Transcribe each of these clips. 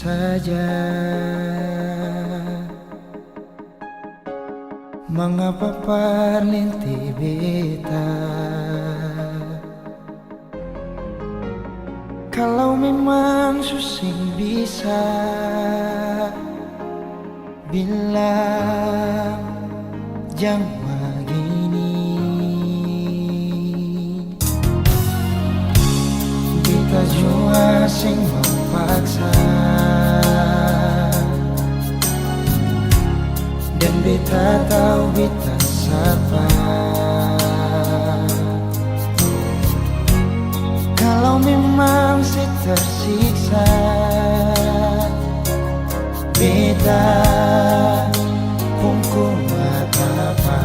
saja. Mengapa parlinti beta? Kalau memang susing bisa bilang jangan begini. Beta jua sing memaksa, dan beta tahu beta siapa. Kalau memang saya tersiksa, beta pun kuat apa.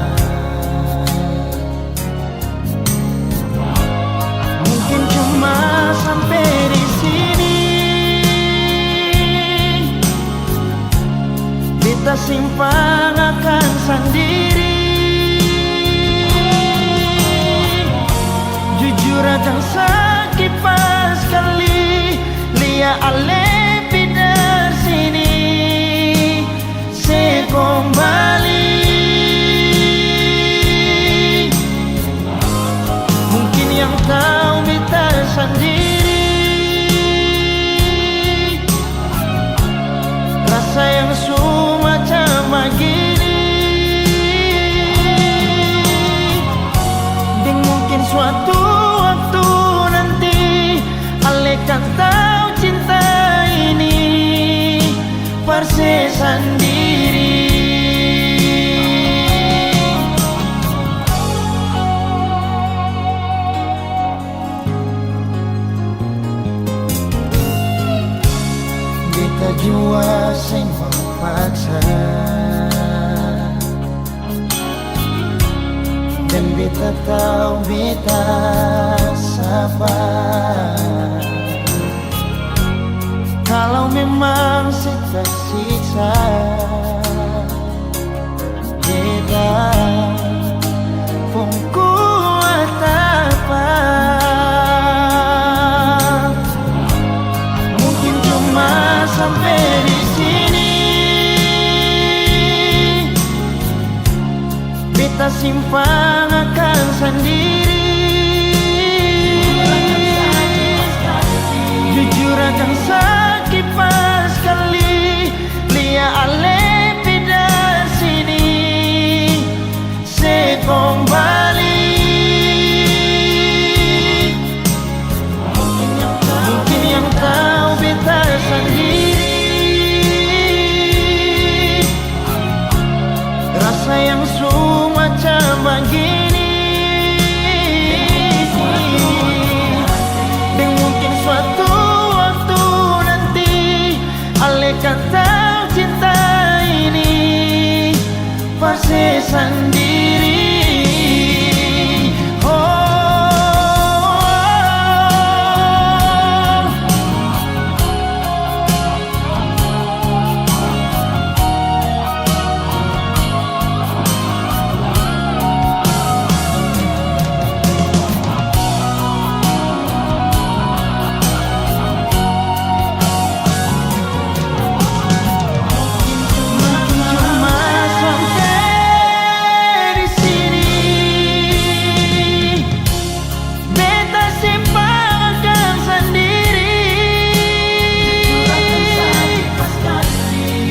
Mungkin cuma sampai di sini, beta simpang akan sendiri. Jujur akan sakit pas kali lia ale pindah sini. Saya kembali, mungkin yang tahu beta sendiri. Rasa yang semacam begini, dan mungkin suatu waktu nanti ale kan tahu cinta ini persis sendiri. Beta jua sing memaksa, dan beta tahu beta siapa. Kalau memang saya tersiksa, beta pun kuat apa. Mungkin cuma sampai di sini, beta simpang akan sendiri. Jujur akan sakit pas kali lia ale pindah sini. Saya kembali, mungkin yang tahu beta sendiri. Rasa yang semacam begini, dan mungkin suatu waktu nanti ale kan tahu cinta ini pasti sendiri.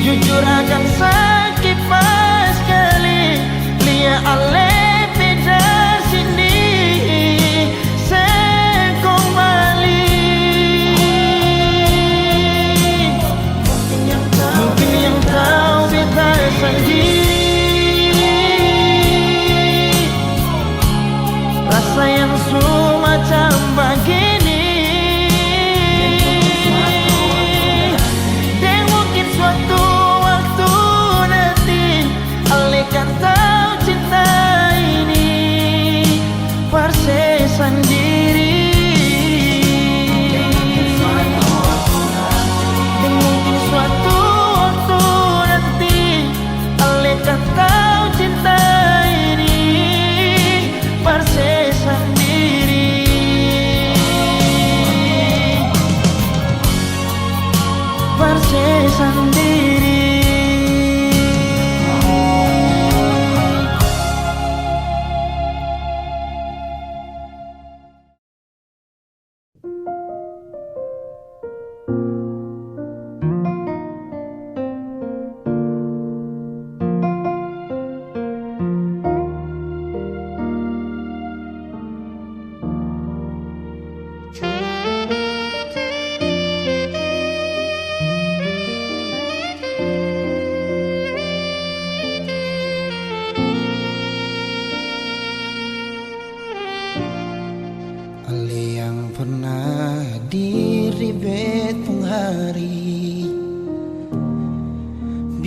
Jujur akan sakit pas kali lia ale pindah sini. Saya kembali, mungkin yang tahu beta sendiri. Rasa yang semacam begini, dan mungkin suatu kan tahu cinta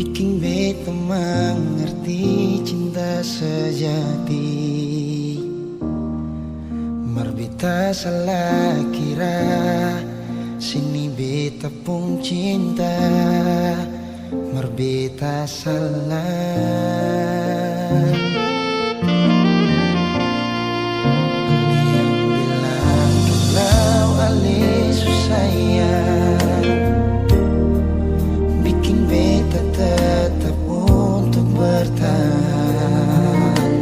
bikin beta mengerti cinta sejati. Beta salah kira sini beta pun cinta, beta salah. Yang bilang kalau ale susah bikin beta tetap untuk bertahan.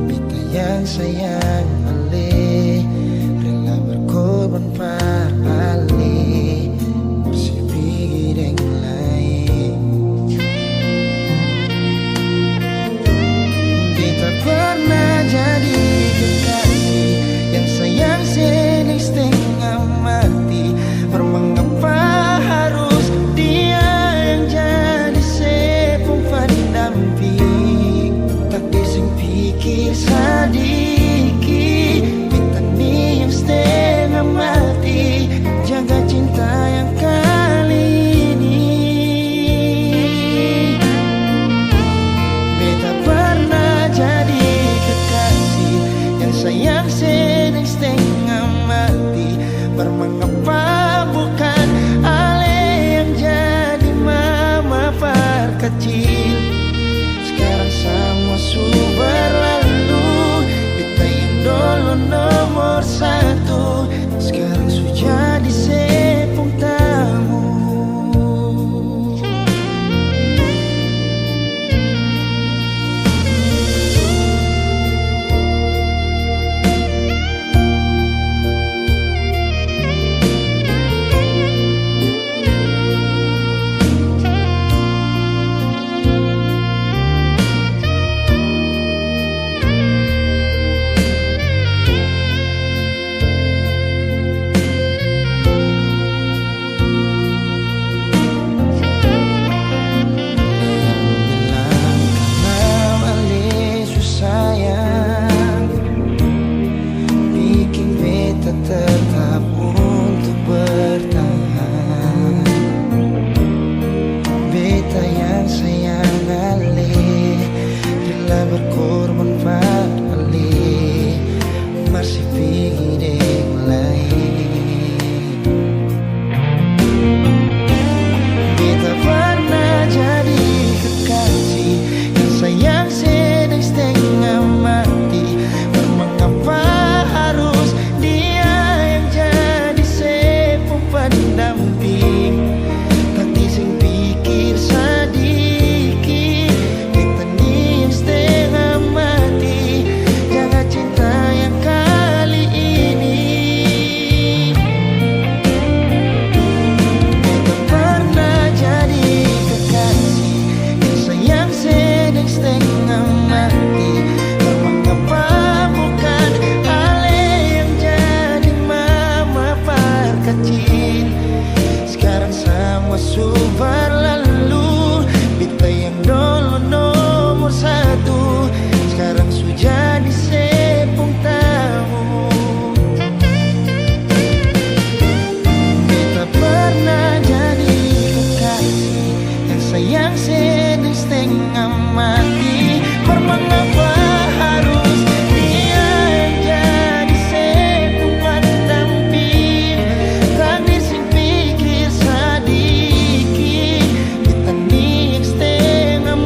Beta yang sayang ale rela berkorban par ale bersipir yang lain. Beta pernah jadi kekasih yang sayang sedang setengah mati. Mengapa harus dia yang jadi sepung pendamping? Tak dising pikir sedikit, beta ni yang setengah mati jaga cinta yang kali ini. Beta pernah jadi kekasih yang sayang sedang setengah mati. Mengapa bukan ale yang jadi mama perkecil? Sekarang semua sudah berlalu, beta yang dulu nomor satu sekarang sudah jadi sepung tamu. Tetap untuk bertahan. Beta yang sayang ale rela berkorban pada ale masih pikir yang lain. Beta pernah jadi kekasih yang sayang sedang setengah mati. Mengapa harus pendamping? Tak dising pikir sedikit, beta ni yang setengah mati jaga cinta yang kali ini. Beta pernah jadi kekasih yang sayang sedang setengah mati. Mengapa bukan ale yang jadi mama perkecil? Sekarang semua sudah berlalu, beta yang dulu nomor satu sekarang sudah jadi sepung tamu. Beta pernah jadi kekasih yang sayang sedang setengah mati. Mengapa harus dia yang jadi sepung pendamping? Tak dising pikir sedikit, beta ni yang setengah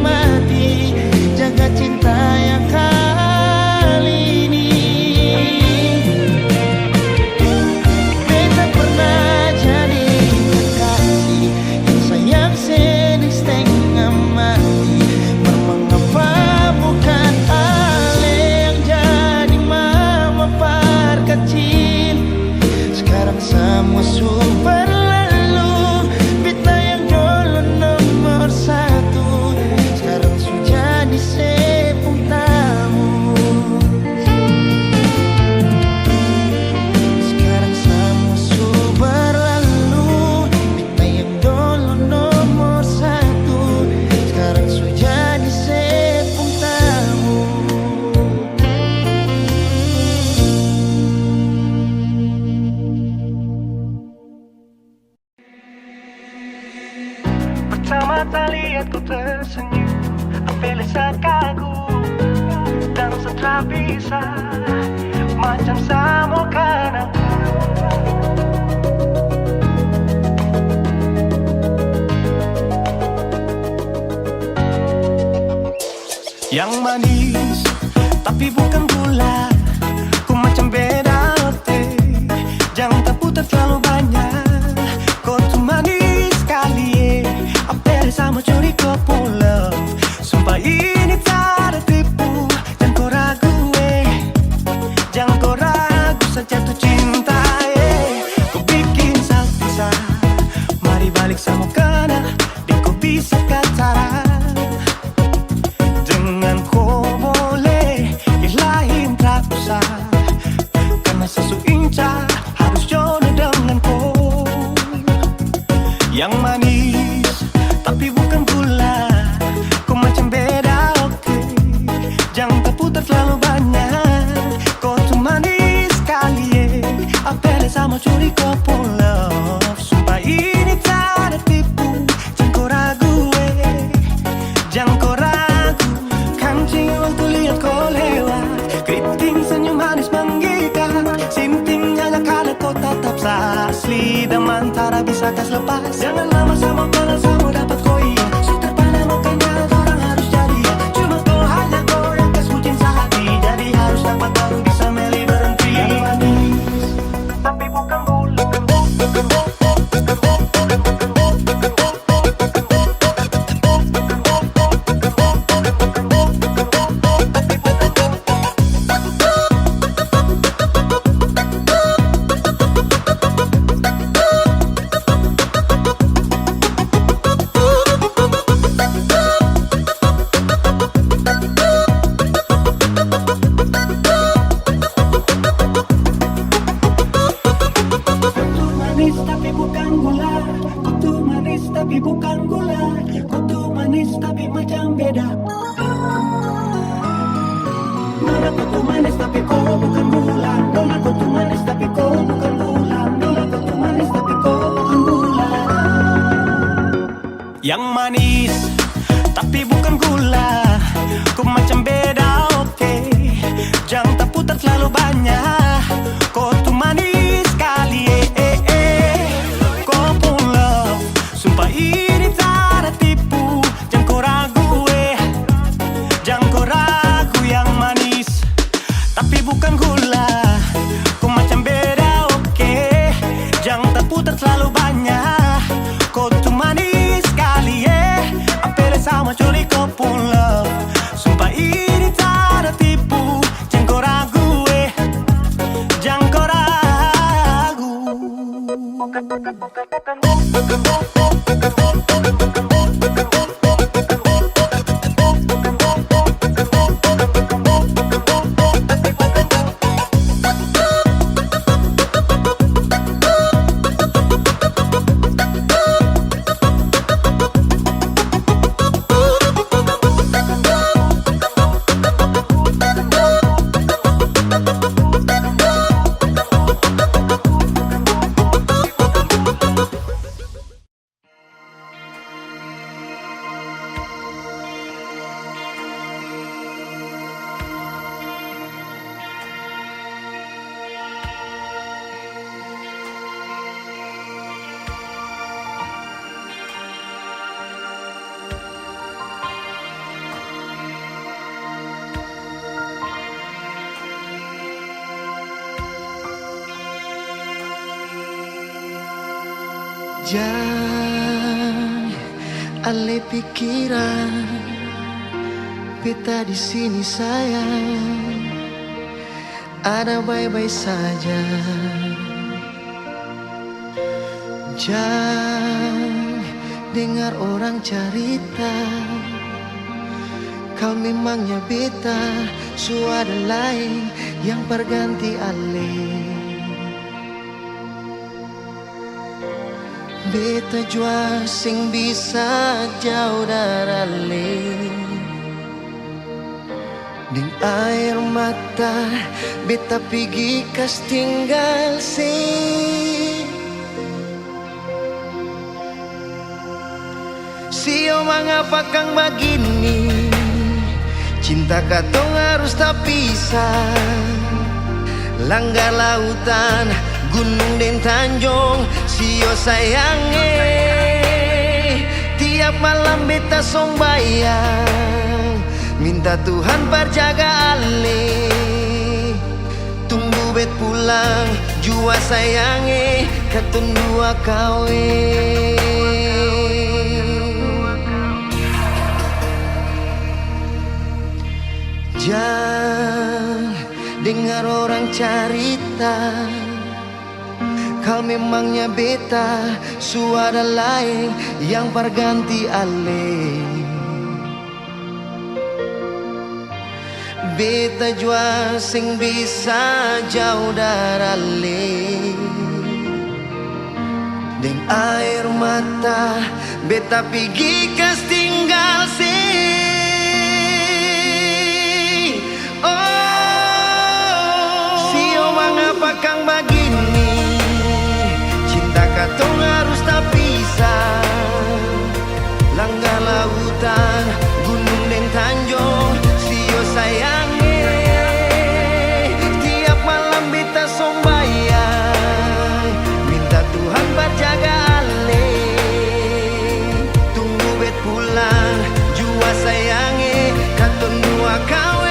mata lihat ku tersenyum, ambil sekagum dan setelah bisa macam sama kan aku. Yang manis tapi bukan gula, ku macam beda hati, jangan terputar terlalu banyak. Kau tuh manis sekali, apa sama curi kau pulang. Sumpah ini tak ada tipu, jangan kau ragu jangan kau ragu saja tuh cinta Kau bikin salsa, mari balik sama kena, di kau bisa kata. Dengan kau boleh ilahin tak usah, karena sesu inca harus jodoh dengan kau. Yang manis tapi bukan gula, kau macam beda oke, jangan terputar terlalu banyak. Kau tuh manis sekali apa sama curi kau pulang. Sumpah ini tak ada tipu, jangan kau ragu jangan kau ragu. Kancing waktu lihat kau lewat, keriting senyum manis menggigit, sintingnya kalau kau tetap asli, dan mantara bisa kas lepas. Jangan lama sama kalau sama dapat kau iya, sudah pandai makanya orang harus jadi ya. Cuma kau hanya kau yang kas kucing sehati, jadi harus dapat baru bisa meli berhenti. Yang manis tapi bukan gula, tapi bukan gula, kutu manis tapi bukan gula, kutu manis tapi macam beda. Nona kutu manis tapi kau bukan gula, nona kutu manis tapi kau bukan gula, nona kutu manis tapi kau bukan gula. Yang manis tapi bukan gula, ku macam beda oke, jangan terputar terlalu banyak. Kau tuh manis sekali kau pulang. Sumpah ini tak ada tipu, jangan kau ragu jangan kau ragu. Yang manis tapi bukan gula, kau macam beda oke, jangan terputar terlalu banyak. Kau tuh manis sekali apa sama curi kau pulang. Sumpah ini tak ada tipu, jangan kau ragu jangan kau ragu. Jangan alih pikiran, beta di sini sayang, ada baik-baik saja. Jangan dengar orang cerita, kau memangnya beta, suara lain yang berganti alih. Beta jua sing bisa jauh dari ding air mata, beta pergi kas tinggal Sio mengapa kang begini, cinta katong harus tak pisah. Langgar lautan, gunung dan tanjung, sio sayange. Tiap malam beta song bayang, minta Tuhan perjaga ale. Tunggu bet pulang, jua sayange, katong dua kawe. Jangan dengar orang cerita, kau memangnya beta suara lain yang berganti ale. Beta jua sing bisa jauh dari ale. Deng air mata beta pergi kas tinggal sih. Mengapa kang begini, cinta katong harus tak pisah. Langgar lautan, gunung dan tanjung, sio sayange. Tiap malam beta song bayang, minta Tuhan berjaga ale. Tunggu bet pulang, jua sayange, katong dua kawe.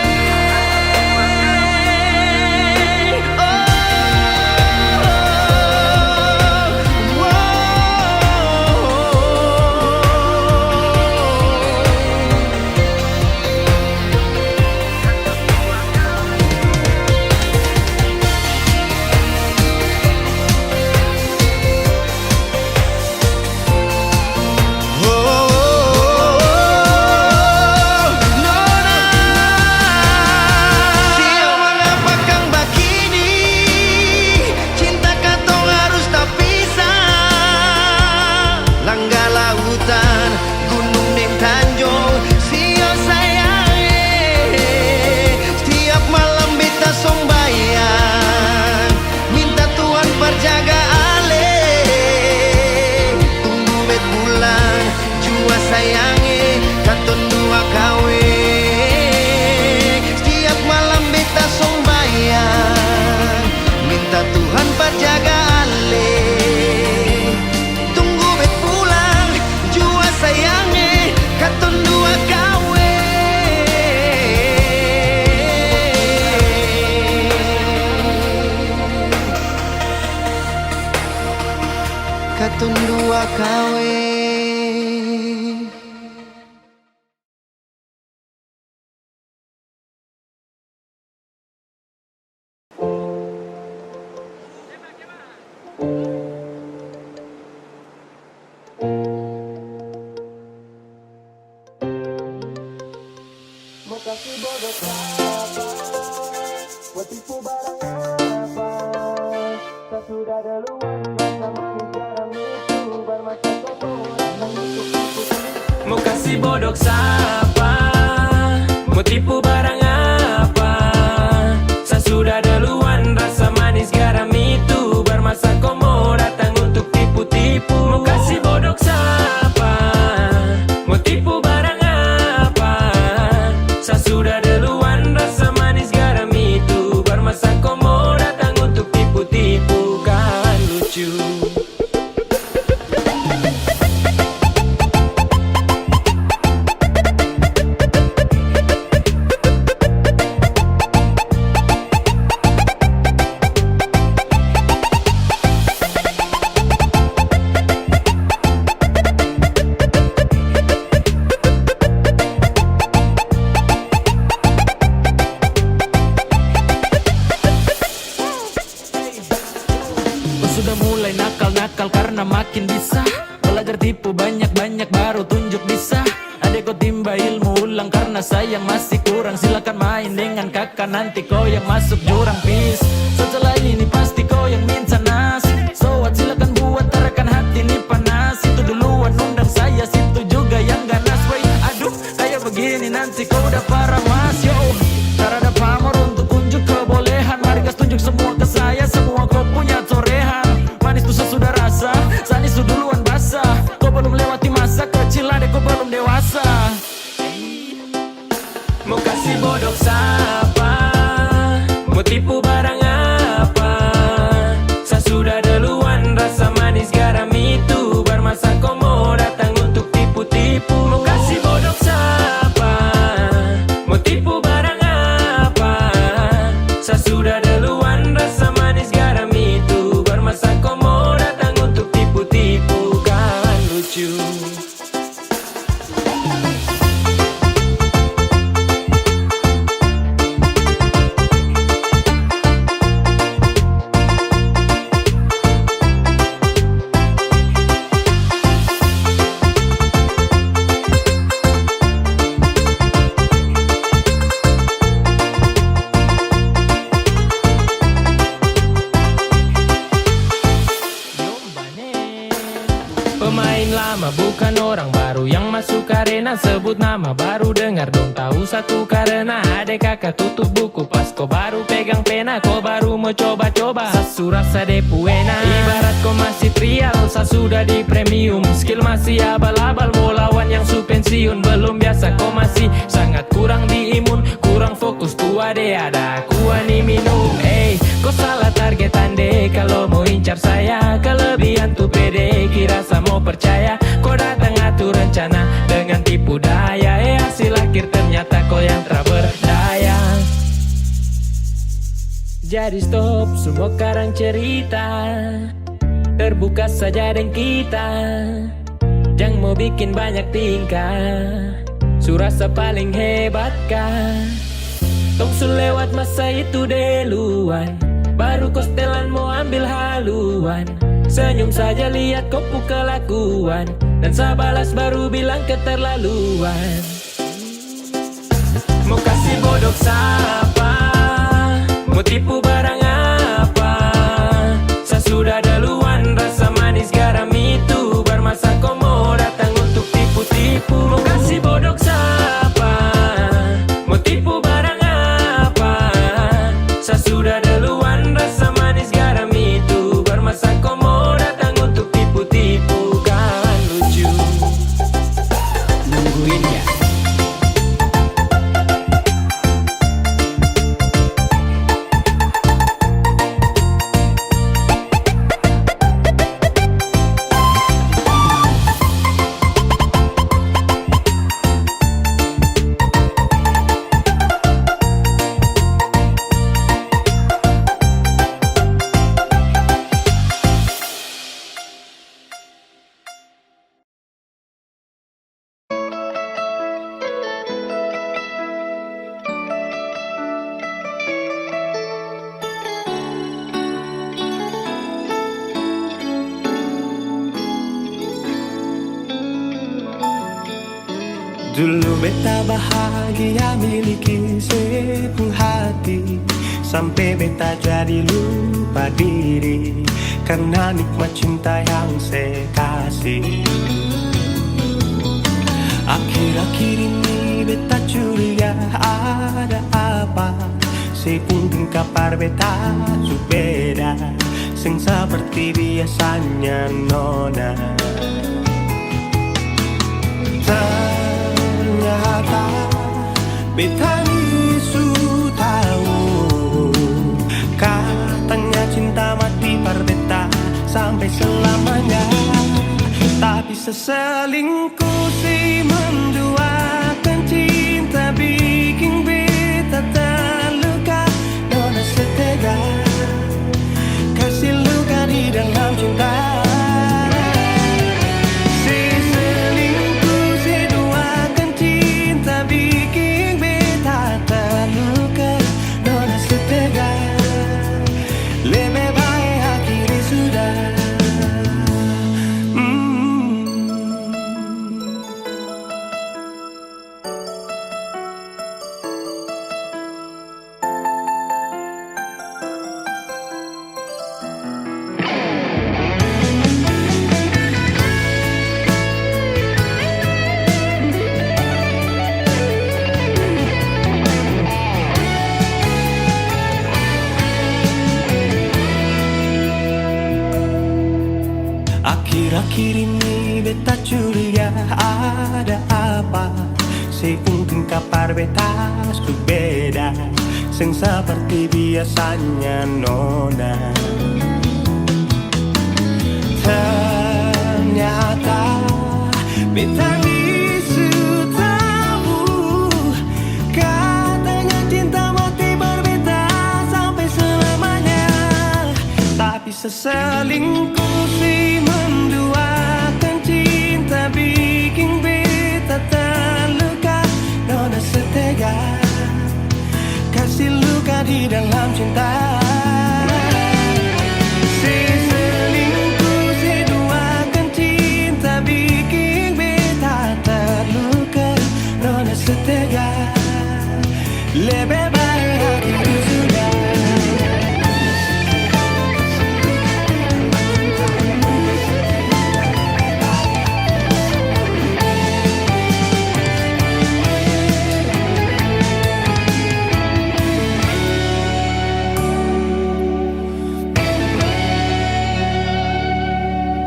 Katong dua kawe. Mau kasih bodoh apa, mau tipu barang apa. Tak sudah duluan, mau kasih bodoh siapa, mau tipu barang apa. Saya sudah duluan, rasa manis garam itu bermasa kau mau datang untuk tipu-tipu. Mau kasih bodoh siapa, mau tipu barang apa. Saya sudah duluan, rasa manis garam itu bermasa kau mau datang untuk tipu-tipu. Kan lucu. Sudah mulai nakal-nakal karena makin bisa. Belajar tipu banyak-banyak baru tunjuk bisa. Adek kau timba ilmu ulang karena sayang masih kurang. Silakan main dengan kakak nanti kau yang masuk jurang pis. Setelah ini pasti kau yang minta nas. So what silakan buat tarakan hati ini panas. Itu duluan undang saya, situ juga yang ganas. Wait, aduh kayak begini nanti kau udah parah mas. Yo, cara ada pamor untuk unjuk kebolehan. Mari gas tunjuk semua ke saya, semua kau punya torehan. Manis tuh sesudah rasa, sanis tuh duluan basah. Kau belum lewati masa kecil adek kau bodoh sapa, mau tipu barang apa? Saya sudah duluan, rasa manis garam itu bermasa kau mau datang untuk tipu-tipu. Mau kasih bodoh sapa, mau tipu barang apa? Saya sudah duluan, rasa manis garam itu bermasa kau mau datang untuk tipu-tipu. Kan lucu. Pemain lama bukan orang baru yang masuk arena, sebut nama baru dengar dong tahu satu karena adek kakak tutup buku pas kau baru pegang pena, kau baru mau coba-coba sasu rasa depu enak. Ibarat kau masih trial, sa sudah di premium, skill masih abal-abal, mau lawan yang su pensiun belum biasa, kau masih sangat kurang di imun, kurang fokus tua deh ada kuani minum. Kau salah targetan deh kalau mau incar saya, kelebihan tuh pede kira saya mau percaya, kau datang atur rencana dengan tipu daya, hasil akhir ternyata kau yang tak berdaya. Jadi stop semua karang cerita, terbuka saja dengan kita, jangan mau bikin banyak tingkah, surasa paling hebat kah? Tong su lewat masa itu duluan, baru kau setelan mau ambil haluan, senyum saja lihat kau kelakuan, dan saya balas baru bilang keterlaluan. Mau kasih bodoh sapa, mau tipu barang apa? Saya sudah duluan, rasa manis garam itu bermasa kau mau datang untuk tipu-tipu. Mau kasih bodoh sapa, mau tipu barang apa? Saya sudah duluan, rasa manis garam itu bermasa kau mau datang untuk tipu-tipu. Kan lucu. Nungguin ya. Dulu beta bahagia miliki sepenuh hati, sampai beta jadi lupa diri karena nikmat cinta yang saya kasih. Akhir-akhir ini beta curiga ada apa, saya pun kabar beta su beda, sing seperti biasanya nona. Ternyata beta ni su tahu, katanya cinta mati par beta sampai selamanya, tapi seselingkuh si menduakan cinta bikin beta terluka. Nona setega kasih luka di dalam cinta. Akhir-akhir ini beta curiga ada apa, saya pun kabar beta su beda. sing seperti biasanya nona. Ternyata beta bisu tahu, katanya cinta mati berbeda sampai selamanya. Tapi seselingkuh si menduakan cinta bikin beta terluka. Nona setega kasih luka di dalam cinta. Seselingkuh seduakan cinta bikin beta terluka. Nona setega lebih baik itu sudah.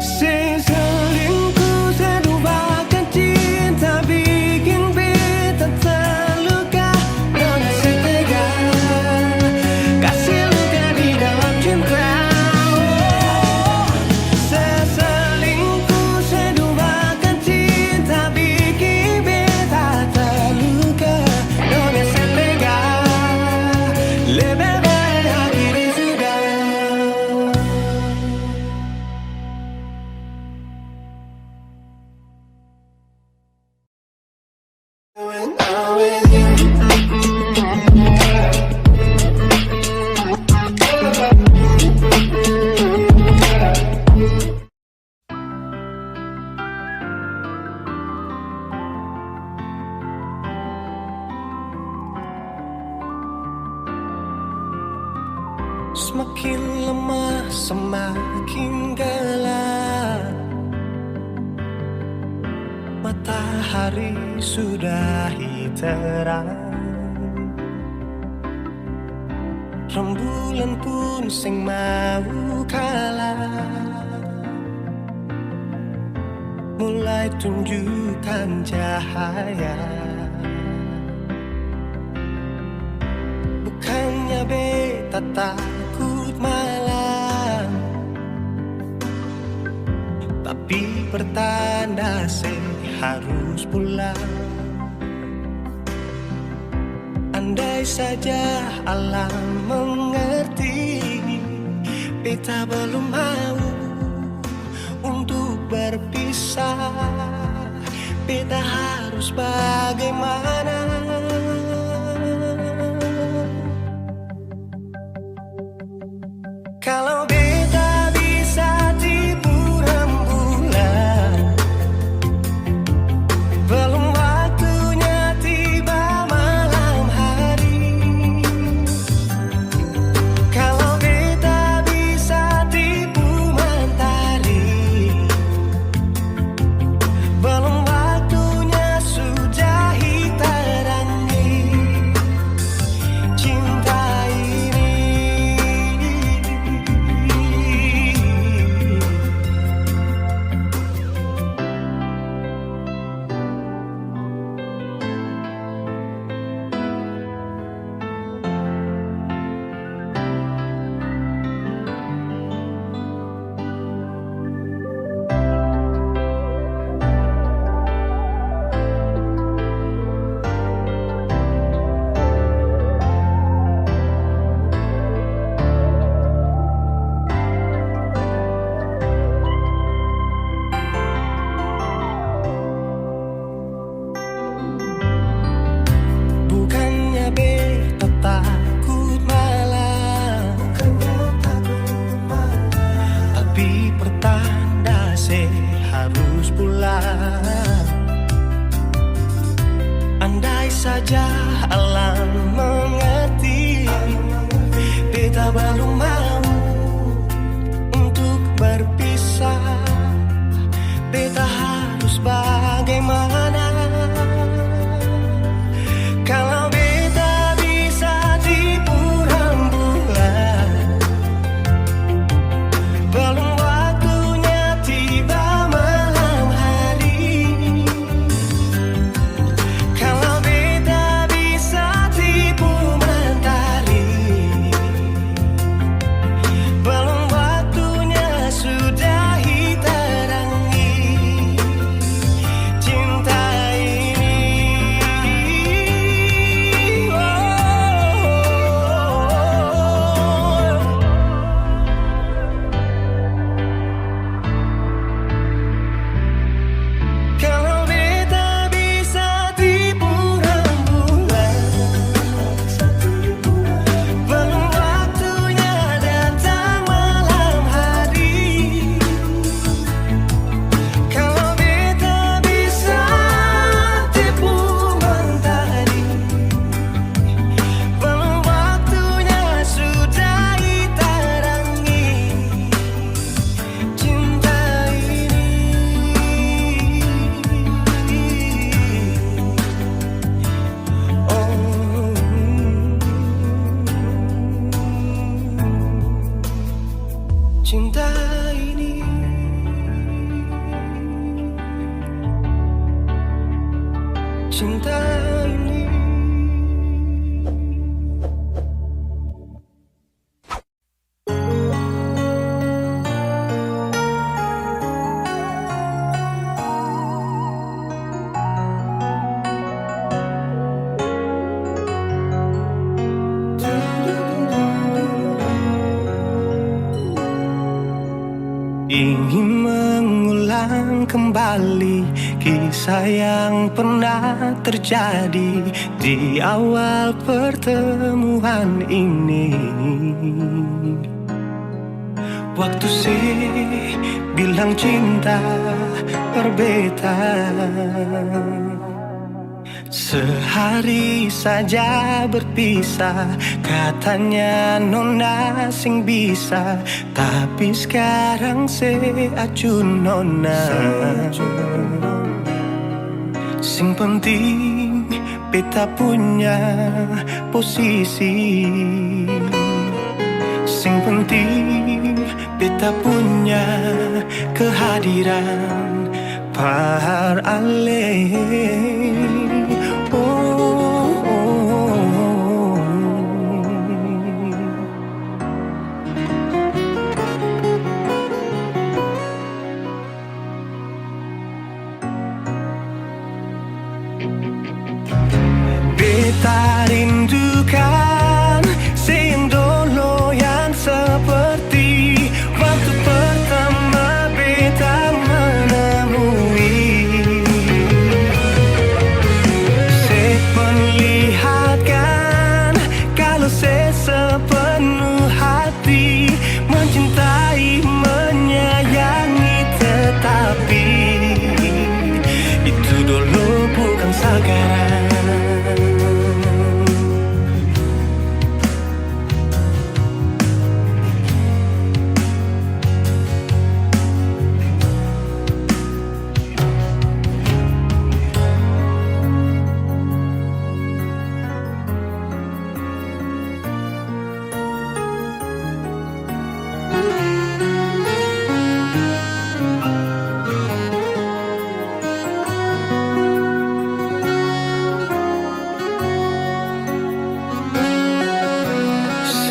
Seselingkuh seduakan cinta bikin beta terluka. Nona setega kasih luka di dalam cinta. Seselingkuh seduakan cinta bikin beta terluka. Nona setega lebih baik akhiri sudah. Semakin lemah semakin gelap, matahari sudah terang, rembulan pun sing mau kalah, mulai tunjukkan cahaya. Bukannya beta takut malam, tapi pertanda saya harus pulang. Andai saja alam mengerti, beta belum mau untuk berpisah. Beta harus bagaimana? Kalau beta bisa tipu rembulan, belum waktunya tiba malam hari. Kalau beta bisa tipu mentari, belum waktunya sudahi terangi cinta ini. Bukannya beta takut malam, tapi pertanda saya harus pulang. Andai saja alam mengerti, beta belum mau untuk berpisah. Beta harus bagaimana? Kalau beta bisa tipu rembulan, belum waktunya tiba malam hari. Kalau beta bisa cinta ini. Ingin mengulang kembali kisah yang pernah terjadi di awal pertemuan ini. Waktu sih bilang cinta berbeda, sehari saja berpisah, katanya nona sing bisa, tapi sekarang se acun nona. Sing penting beta punya posisi, sing penting beta punya kehadiran par ale. Beta rindukan sing dulu yang seperti waktu pertama beta menemui. Saya perlihatkan kalau saya sepenuh hati mencintai, menyayangi, tetapi itu dulu bukan sekarang.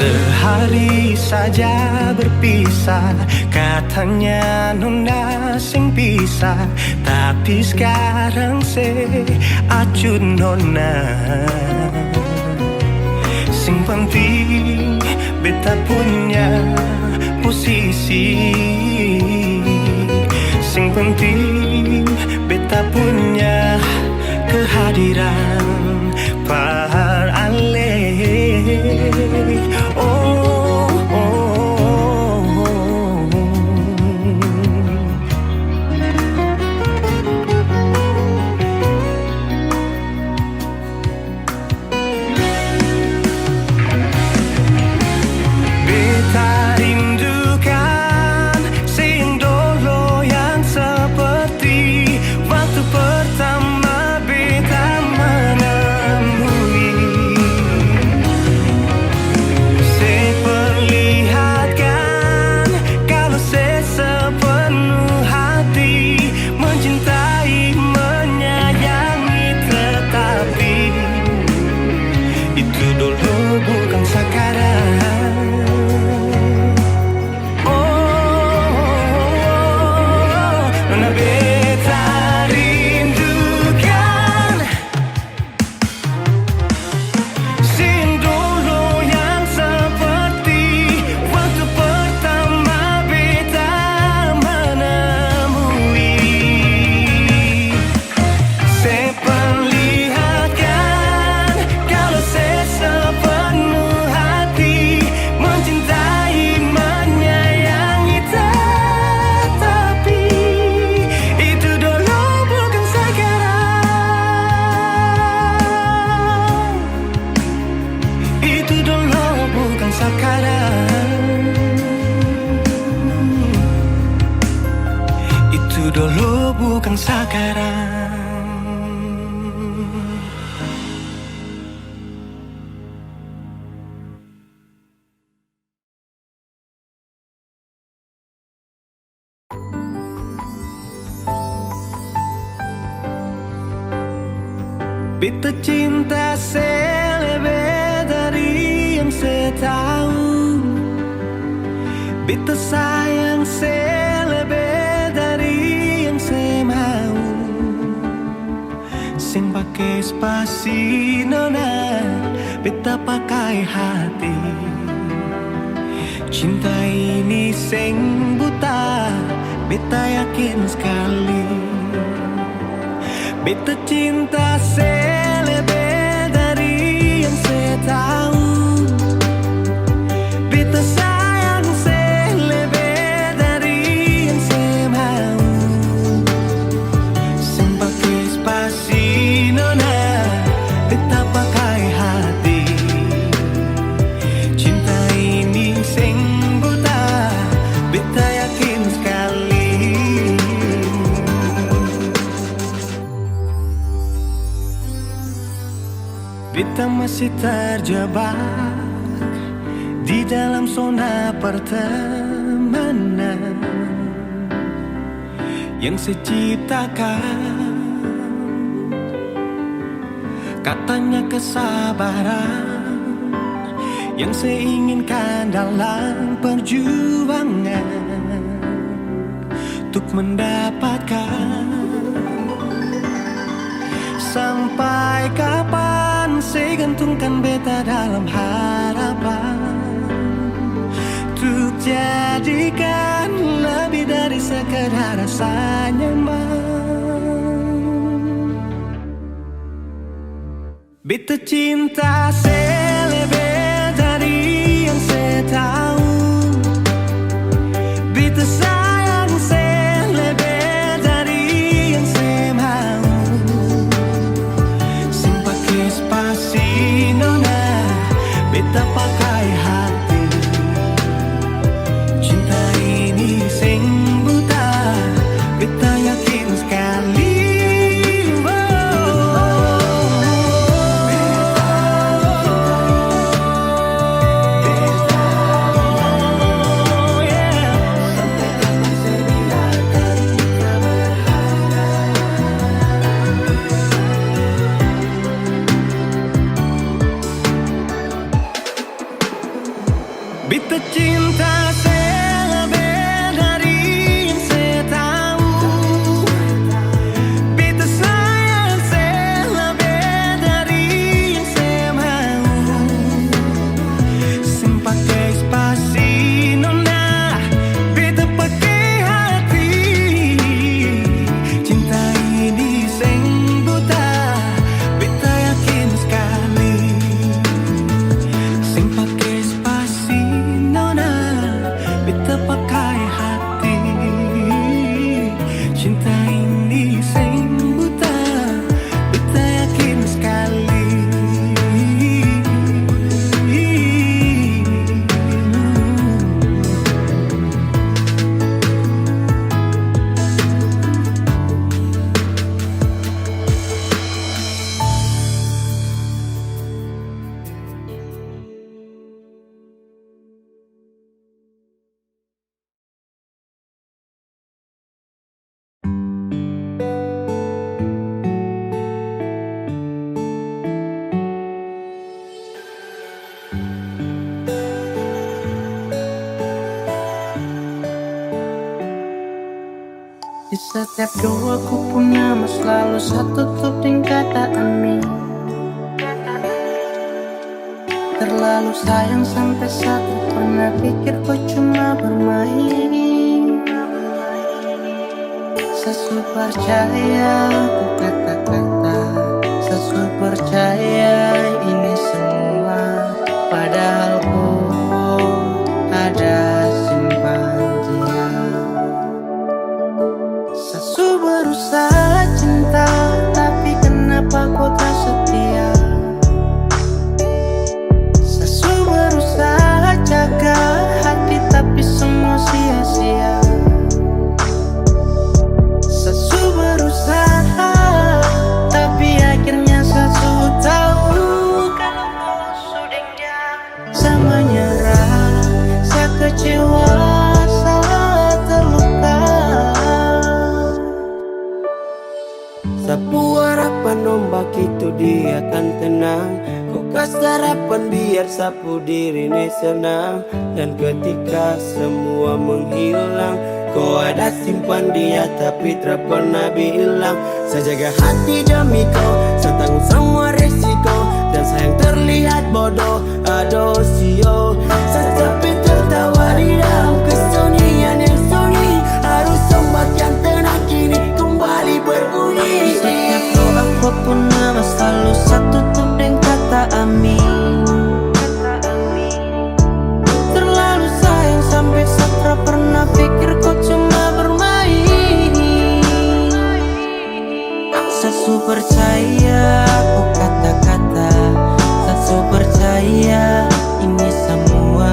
Sehari saja berpisah, katanya nona sing bisa, tapi sekarang se acun nona. Sing penting beta punya posisi, sing penting beta punya kehadiran par ale. Beta rindukan sing dulu yang seperti waktu pertama Beta cinta selebih dari yang saya tahu. Beta sayang selebih dari yang saya mau. Sing pakai spasi nona, beta pakai hati. Cinta ini sing buta, beta yakin sekali. Beta cinta selebih dari yang saya tahu. Beta sayang selebih dari yang saya mau. Sing pakai spasi nona, beta pakai hati. Cinta ini sing buta, beta yakin sekali. Beta masih terjebak di dalam zona pertemanan yang saya ciptakan. Katanya kesabaran yang saya inginkan dalam perjuangan untuk mendapatkan. Sampai kapan saya gantungkan beta dalam harapan untuk jadikan lebih dari sekedar rasa nyaman. Beta cinta selebih dari yang saya tahu. Beta sayang selebih dari yang saya mau. Sing pakai spasi nona, beta pakai hati. Cinta ini sing buta, beta yakin sekali. Beta cinta selebih dari yang saya tahu. Beta sayang selebih dari yang saya mau. Sing pakai spasi nona, beta pakai hati. Cinta ini sing buta, beta yakin sekali. Sing pakai spasi nona, beta pakai hati. Cinta ini sing buta, beta yakin sekali. Di setiap doaku punya mas selalu satu tuding kata amin. Terlalu sayang sampai satu pernah pikir kau cuma bermain. Sesu percaya ku kata-kata, sesu percaya ini semua. Padahal ku ada simpan dia. Sesu berusaha cinta, tapi kenapa kau tak setia? Sesu berusaha jaga hati, tapi semua sia-sia. Sesu berusaha makan ombak itu dia kan tenang. Kau kasih harapan biar sapu diri ini senang. Dan ketika semua menghilang, kau ada simpan dia tapi tak pernah bilang. Saya jaga hati demi kau, saya tanggung semua resiko. Dan sayang terlihat bodoh, aduh sio. Saya tapi tertawa di dalam kesunyian yang sunyi. Harus ombak yang tenang kini kembali berbunyi. Setiap doaku pun nama selalu satu tutup dengan kata amin. Terlalu sayang sampai saya pernah pikir kau cuma bermain. Saya percaya kau kata-kata, saya percaya ini semua.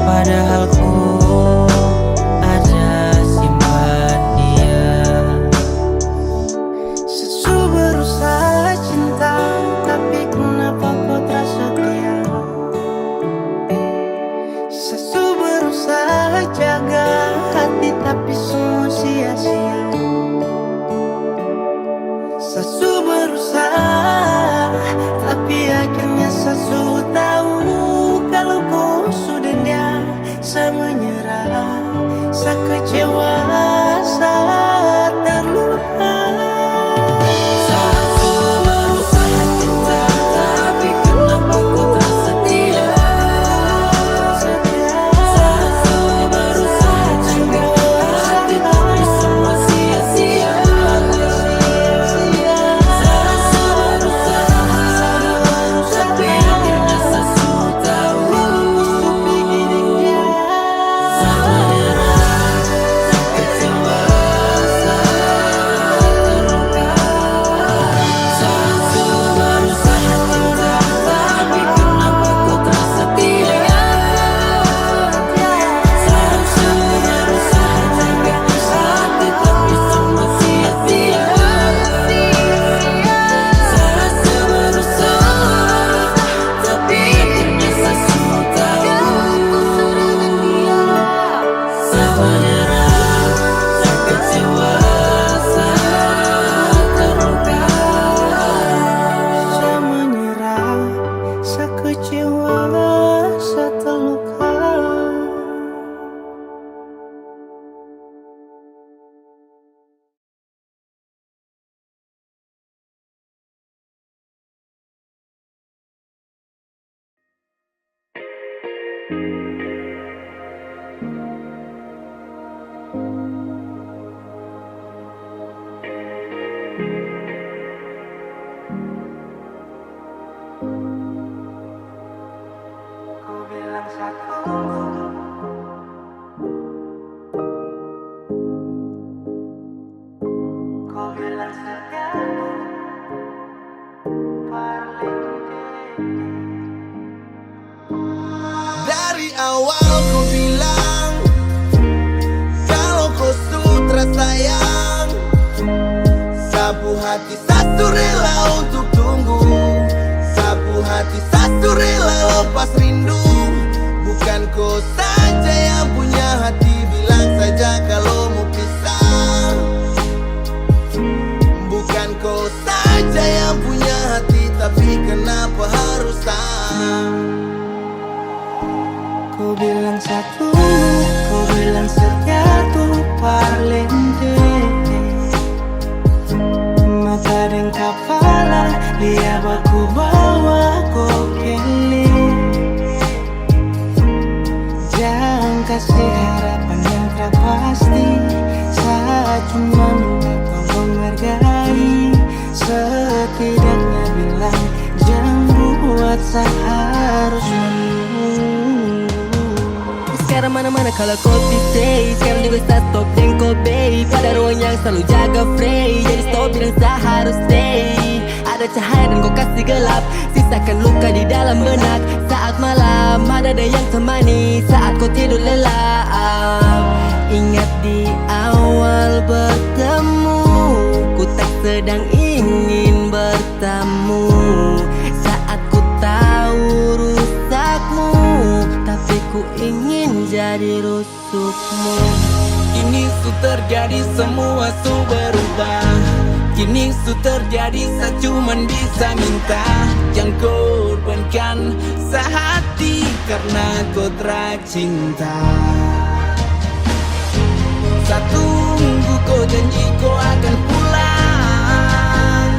Padahal kau ada simpan dia. Saya berusaha cinta, tapi kenapa kau tak setia? Saya berusaha jaga hati, tapi semua sia-sia. Saya berusaha, tapi akhirnya saya tahu kalau kau sudah dia. Saya menyerah, saya kecewa, saya terluka. Saya berusaha cinta, tapi kenapa kau tak setia? Saya berusaha jaga hati, tapi semua sia-sia. Dari awal ku bilang kalau kau sutra sayang. Sapu hati satu rela untuk tunggu. Sapu hati satu rela lepas rindu. Bukan kau saja yang punya hati, bilang saja kalau mau pisah. Bukan kau saja yang punya hati, tapi kenapa harus tak? Kau bilang satu, kau bilang setia tuh parlente. Mata dan kepala, lihat aku bawa kau kele. Jangan kasih harapan yang tak pasti. Saya cuma minta kau menghargai. Setidaknya bilang jangan buat saya harus menunggu. Sekarang mana-mana kalau kau stay. Sekarang juga saya stop dan kau bay. Pada ruang yang selalu jaga free. Jadi stop bilang saya harus stay. Ada cahaya dan kau kasih gelap. Sisakan luka di dalam benak. Saat malam ada yang temani. Saat kau tidur lelap. Ingat di awal bertemu, ku tak sedang ingin bertamu. Saat ku tahu rusakmu, tapi ku ingin jadi rusukmu. Ini su terjadi semua su berubah. Kini su terjadi, saya cuman bisa minta jangan korbankan sehati karena kau tercinta. Saya tunggu kau janji kau akan pulang.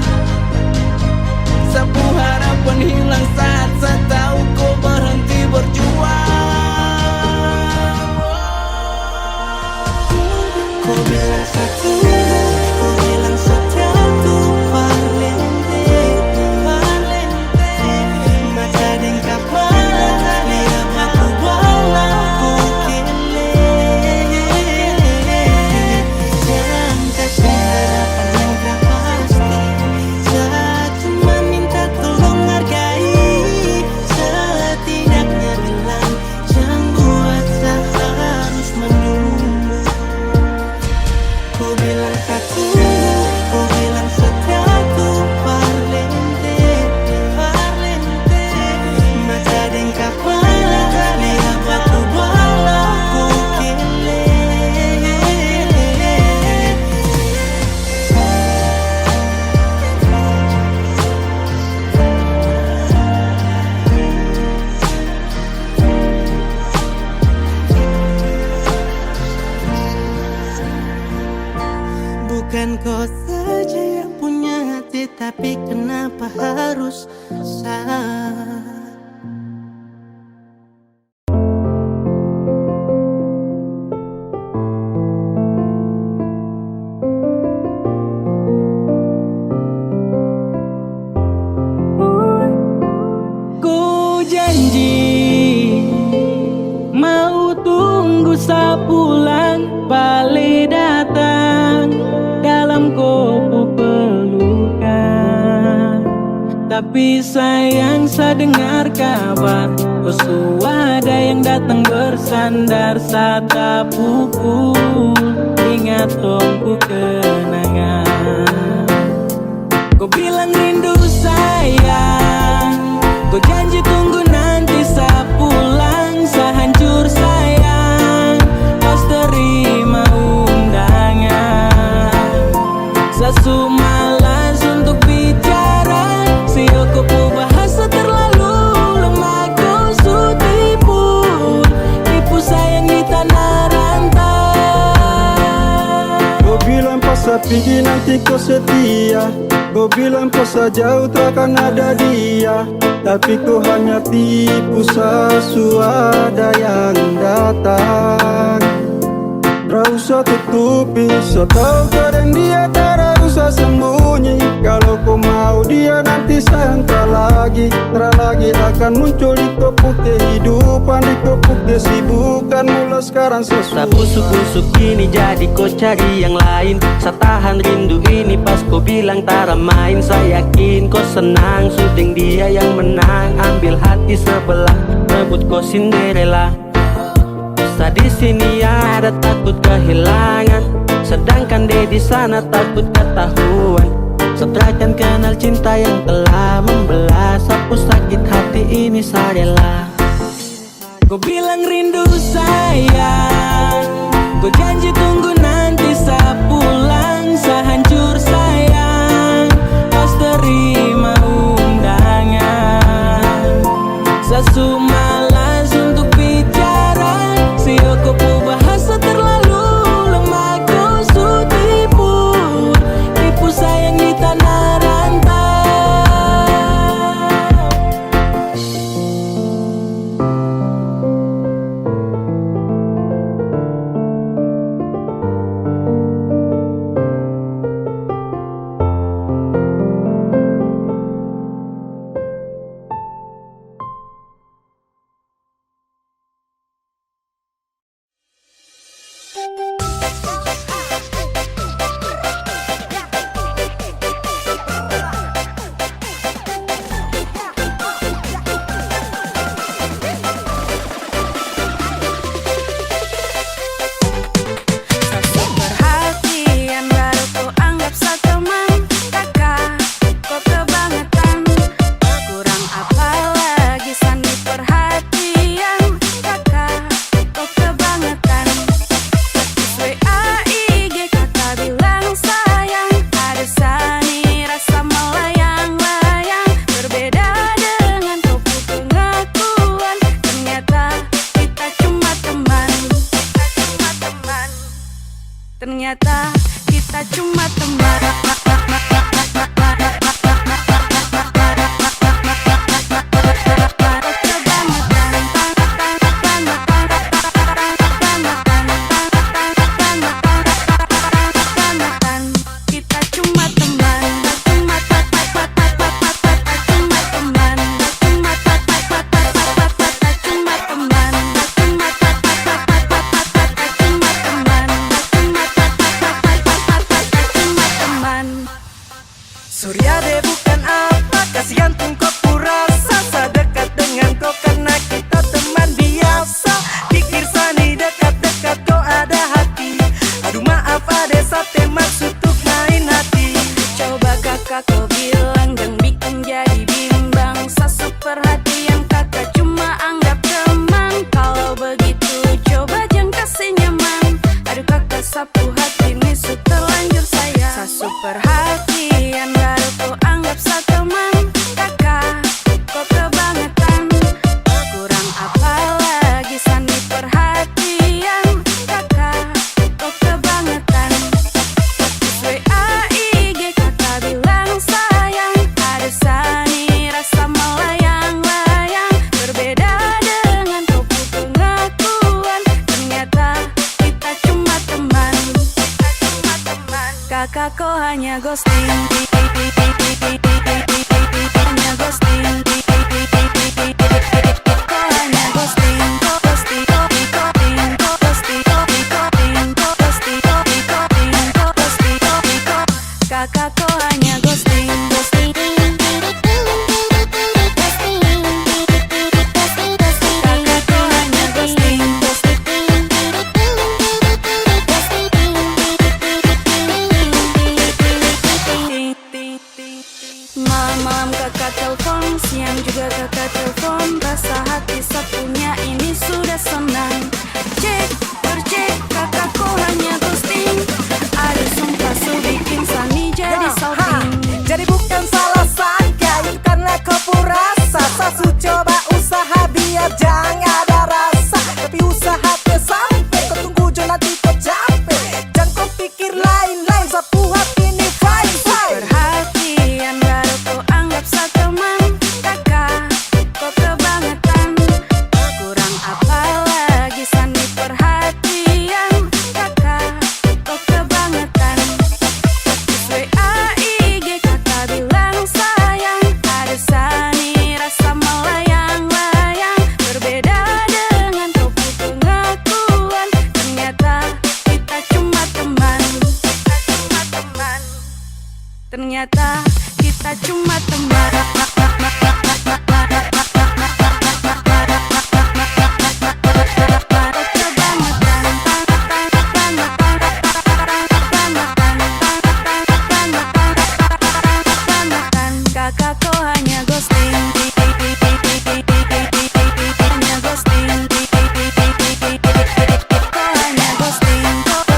Sapu harapan hilang saat saya tahu kau berhenti berjuang. Kau bilang satu, kau bilang satu, valente, valente. Mata dan kepala, lihat aku bola, aku kele. Jangan kasih harapan yang tak pasti. Saya cuma minta tolong hargai. Setidaknya bilang, jangan buat saya harus menunggu. Kau bilang satu, kau bilang satu, valente, valente. Mata dan kepala, lihat aku bola, aku kele. Bukan kau saja yang punya hati, tapi kenapa harus saya? Ku janji mau tunggu sebulan balik datang dalam kopu pelukan. Tapi sayang saya dengar kabar kau ada yang datang bersandar saat pukul. Ingat tongku kenangan. Kau bilang rindu sayang, kau janji tunggu nanti saya pulang. Saya hancur sayang, pas terima undangan. Saya malas untuk bicara, sio kau bahasa terlalu lemah. Kau su tipu sayang di tanah rantau. Kau bilang pas saya pergi nanti kau setia. Kau bilang kau jauh takkan ada dia. Tapi kau hanya tipu sesuatu yang datang. Tak usah tutupi, so tau kadang dia tak usah sembunyi. Kalau kau mau dia nanti sayang tak lagi akan muncul di kopuk kehidupan, di kopuk kesibukan. Mulai sekarang sesuatu Sa busuk-busuk ini jadi kau cari yang lain. Sa tahan rindu ini pas kau bilang tara main. Saya yakin kau senang syuting dia yang menang. Ambil hati sebelah, rebut kau Cinderella. Sa di sini ada takut kehilangan, sedangkan dia di sana takut ketahuan. Setrakan kenal cinta yang telah membelah. Sapu sakit hati ini saya rela. Kau bilang rindu sayang, kau janji tunggu nanti saya pulang. Saya hancur sayang, pas terima undangan. Saya malas untuk bicara, sio kau bahasa terlalu lemah. Kau su tipu sayang di tanah rantau. makan apa? Kasihan pun kau kurasa sedekat dengan kau karena kita teman biasa. Pikir sani dekat-dekat kau ada hati. Aduh maaf ada sate maksud untuk main hati. Coba kakak kau bilang dan bikin jadi bimbang. Sasuk perhatian kakak cuma anggap teman. Kalau begitu coba jangan kasih nyaman. Aduh kakak sapu hati nih su terlanjur sayang. Sasuk perhatian baru kau anggap sa teman. Kakak kau kebangetan. Kurang apa lagi sani perhatian. Kakak kau kebangetan. WAIG kakak bilang sayang. Ada sani rasa melayang-layang. Berbeda dengan kau pengakuan. Ternyata kita cuma teman. Kakak kau hanya ghosting. Hanya ghosting. Kau hanya ghosting. Ghosting. Ghosting. Ghosting. Ghosting. Ghosting. Ghosting. Kakak kau hanya ghosting. Ghosting. Kakak kau hanya ghosting. Malam-malam kakak telepon, siang juga kakak telepon. Rasa hati satunya ini sudah senang. Cek, bercek, kakak kau hanya ghosting. Ada sumpah su bikin sani jadi salting. Jadi bukan salah saya, itu karena kau purasa. Sasu coba usaha biar jangan ada rasa. Tapi usaha sampai kau tunggu jo nanti kau capek. Jangan kau pikir lain-lain, sapu hati ini fine. Perhatian baru kau anggap sa teman. Kakak kau kebangetan. Kurang apa lagi sani perhatian. Kakak kau kebangetan. WAIG kakak bilang sayang. Ada sani rasa melayang-layang. Berbeda dengan kau pengakuan. Ternyata kita cuma teman. Ternyata kita cuma teman. Kakak kau hanya ghosting. Hanya ghosting. Kau hanya ghosting. Ghosting. Ghosting. Ghosting.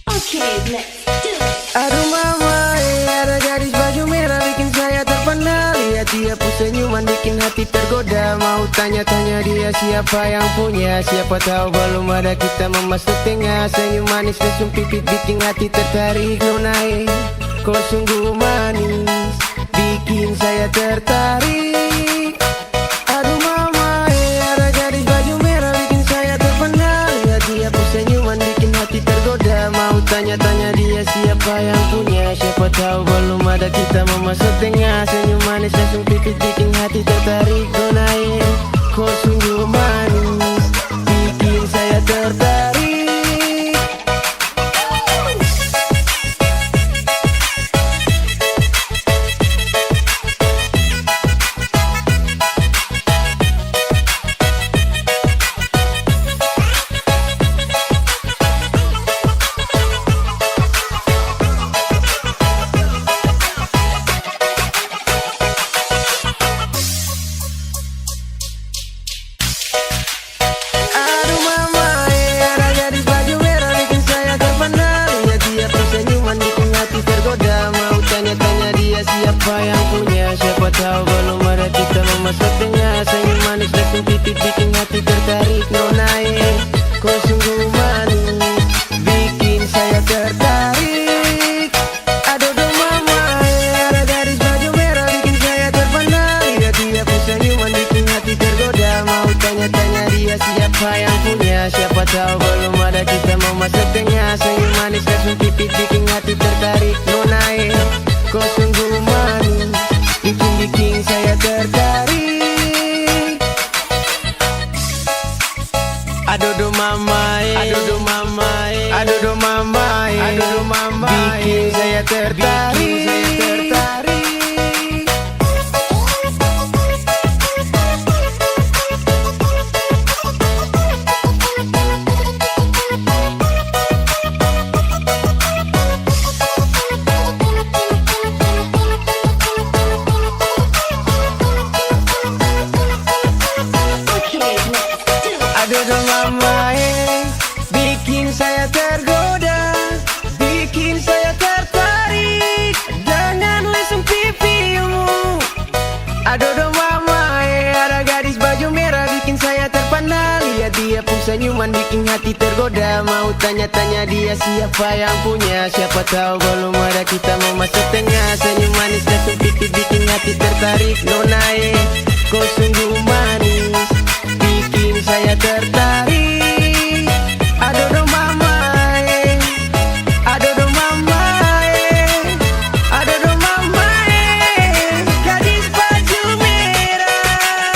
Ghosting. Ghosting. Aduh mama, ada gadis baju merah bikin saya terpana. Lihat dia pun senyuman bikin hati tergoda. Mau tanya-tanya dia siapa yang punya. Siapa tahu belum ada kita memasuk tengah. Senyum manis lesung pipit bikin hati tertarik. Nonai, kau sungguh manis bikin saya tertarik. Aduh mama, ada gadis baju merah bikin saya terpana. Lihat dia pun senyuman bikin hati tergoda. Mau tanya-tanya dia siapa yang punya. Siapa tahu belum ada kita memasuk tengah. Senyum manis langsung pipit bikin hati tertarik. Nonai, kau sungguh manis bikin saya tertarik. siapa yang punya. Siapa tahu belum ada kita memasak tengah. Senyum manis dan titik bikin hati tertarik. Nona kau sungguh manis, bikin saya tertarik. Aduh mama, ada gadis baju merah bikin saya terpana. Lihat dia pun senyuman bikin hati tergoda. Mau tanya-tanya dia siapa yang punya. Siapa tahu belum ada kita memasak tengah. Senyum manis dan titik bikin hati tertarik. Nona kau sungguh manis, bikin saya tertarik. Aduh mama, aduh mama, aduh mama, aduh mama, bikin saya tertarik. Aduh mama, bikin saya tergoda, bikin saya tertarik dengan lesung pipimu. Aduh mama, ada gadis baju merah bikin saya terpana. Lihat dia pun senyuman bikin hati tergoda. Mau tanya-tanya dia siapa yang punya. Siapa tahu belum ada kita mau masuk tengah. Senyum manis lesung pipi bikin hati tertarik. Nona kau sungguh manis, bikin saya tertarik. Aduh mama, aduh mama, aduh mama, gadis baju merah.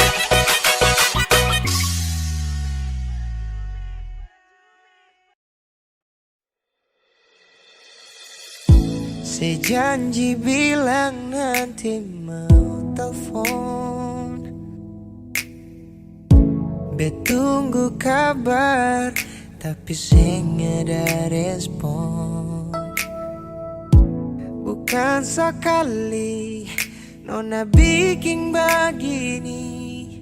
Sejanji bilang nanti mau telepon, betunggu kabar tapi sing ada respon. Bukan sekali nona bikin begini,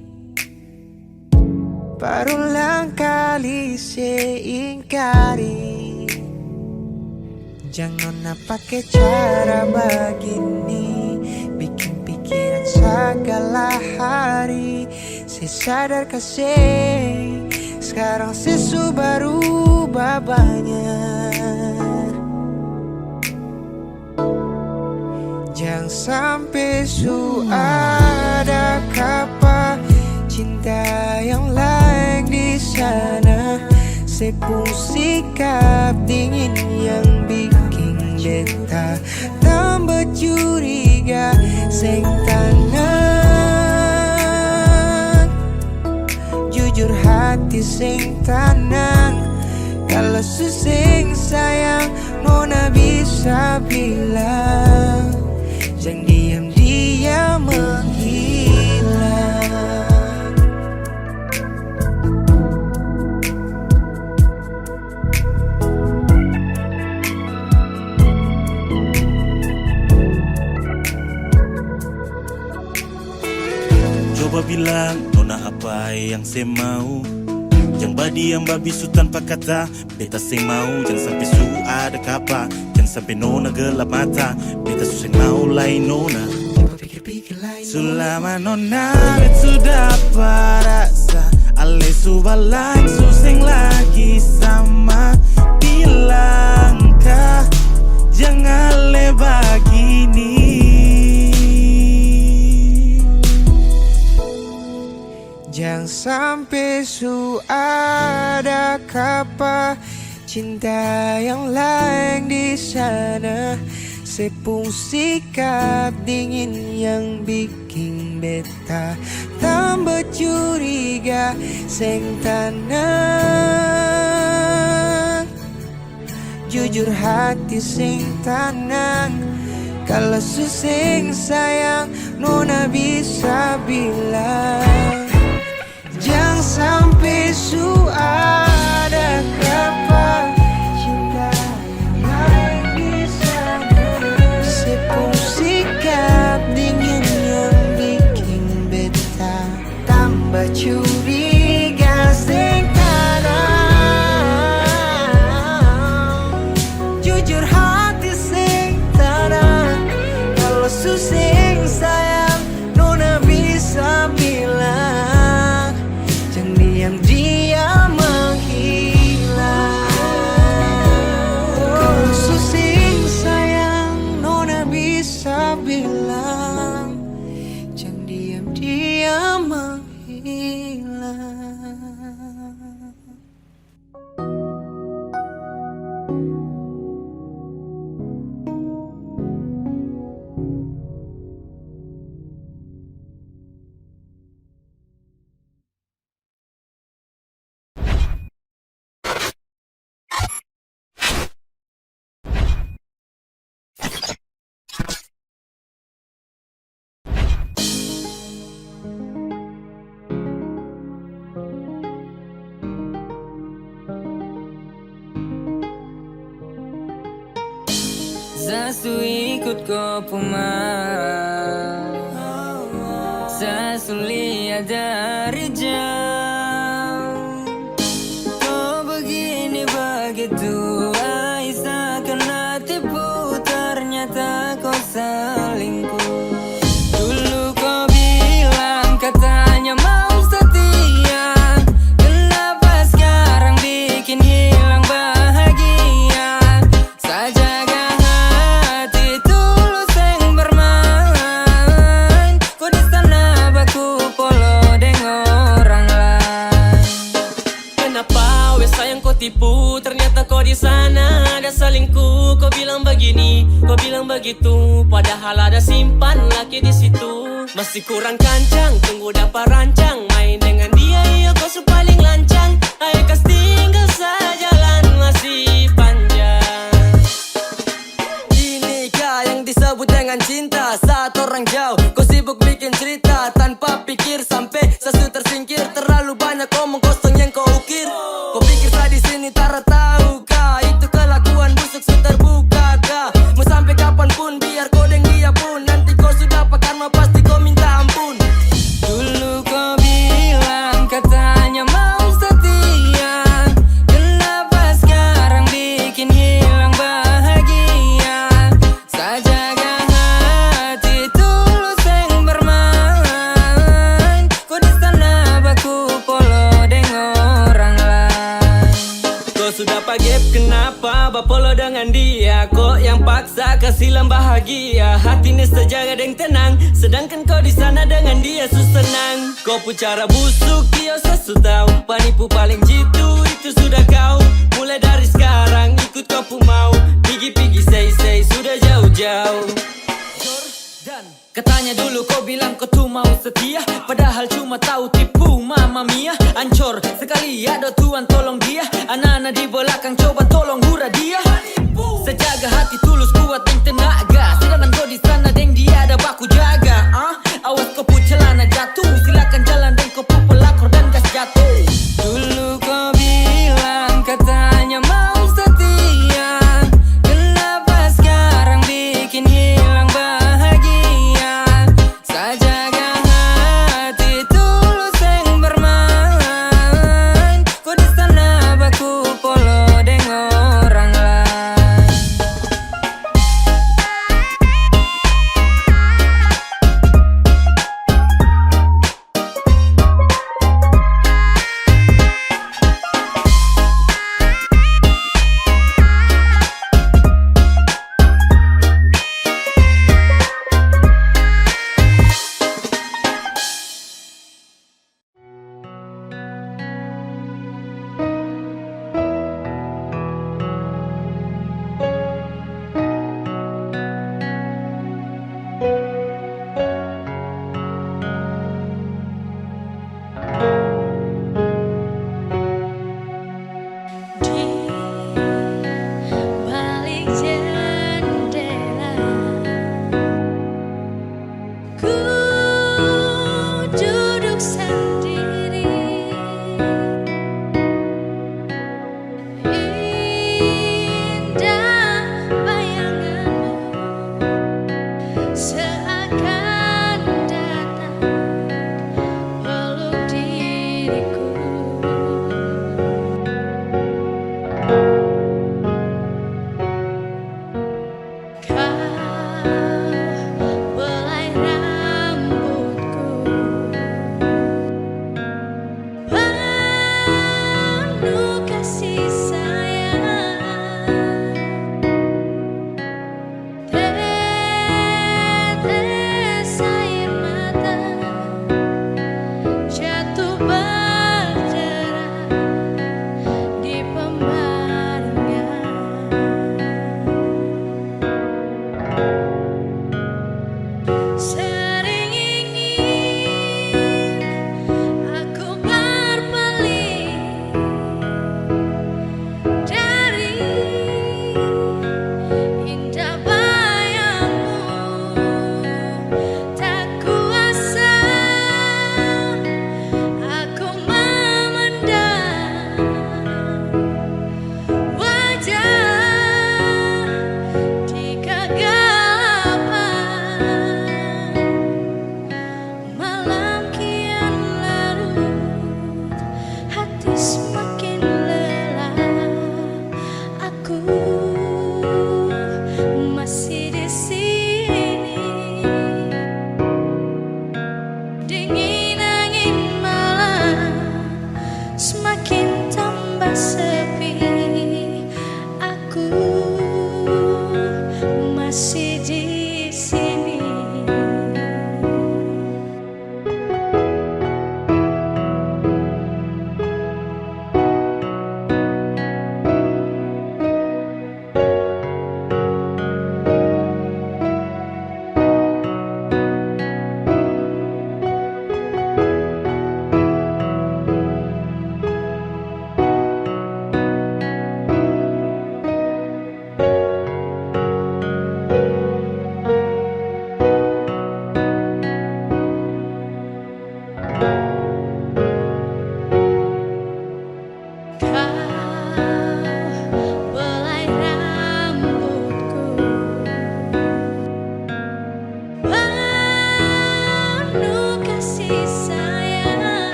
berulang kali seingkari. Jangan nona pakai cara begini, bikin pikiran segala hari. Saya sadar kasih, sekarang sesu baru banyak. Jangan sampai su ada kapa cinta yang lain di sana. Sepung sikap dingin yang bikin beta tambah curiga. Seng tanang, jujur hati sing tenang. Kalau suseng sayang nona bisa bilang, jangan diam-diam menghilang. Coba bilang nona apa yang saya mau. Jangan badiam babisu tanpa kata. Beta saya mau, jangan sampai su ada kapa. Jangan sampai nona gelap mata. Beta susah mau lain nona. Selama nona sudah rasa ale subalang suseng lagi sama. Bilangkah jangan lebih gini. Jangan sampai su ada kapa cinta yang lain di sana. Sepung sikap dingin yang bikin beta tambah curiga. Seng tenang, jujur hati sing tenang. Kalau suseng sayang nona bisa bilang, jangan sampai su ada kapa cinta yang lain di sana. Sepung sikap dingin yang bikin beta tambah curiga. Seng tanang, jujur hati sing tenang. Kalau susah pusing sayang, Nona bisa bilang, jangan diam-diam menghilang. Kau pusing sayang, Nona bisa bilang, jangan diam-diam menghilang. Sasu ikut kau pumas, Sasu lihat dari jauh. Kau begini begitu, Aisyah kena tipu, ternyata kau selingkuh. Dulu kau bilang katanya mau setia, kenapa sekarang bikin hilang bahagia? Saja tipu, ternyata kau di sana ada selingkuh. Kau bilang begini, kau bilang begitu, padahal ada simpan laki di situ. Masih kurang kancang, tunggu dapat rancang, main dengan dia iya kau paling lancang. Ayo kas tinggal saja, jalan masih panjang. Inikah yang disebut dengan cinta? Saat orang jauh, kau sibuk bikin cerita tanpa pikir sampai sesu tersingkir. Terlalu banyak omong kosong yang kau ukir. Kau pikir saya di sini tak tahu kah? Itu kelakuan busuk sudah terbuka kah? Mau sampai kapanpun biar kau deng dia pun, nanti kau sudah karma pasti kau minta ampun. Dulu kau bilang katanya mau setia, kenapa sekarang bikin hilang bahagia? Sajaga hati tulus yang bermain, kau di sana baku polo dengan orang lain. Kau sudah pagep kenapa bapolo dengan dia? Kok yang paksa kasilam bahagia? Hatinya sejaga dan tenang, sedangkan kau di sana dengan dia senang. Kau pun cara busuk dia sesu tahu, penipu paling jitu itu sudah kau. Mulai dari sekarang ikut kau pun mau, pigi-pigi say sudah jauh-jauh. Katanya dulu kau bilang kau tuh mau setia, padahal cuma tahu tipu mama mia. Ancor sekali ada Tuhan tolong dia, anak-anak di belakang coba tolong hura dia. Sejaga hati tulus kuat dan tenaga, sedangkan kau di sana deng dia ada baku jaga. Awas kau pun celana jatuh, silakan jalan dan kau pun pelakor dan gas jatuh. Dulu kau bilang katanya mau setia, kenapa sekarang bikin hilang bahagia? Sajaga hati tulus yang bermain, kau di sana baku polo dengan orang lain.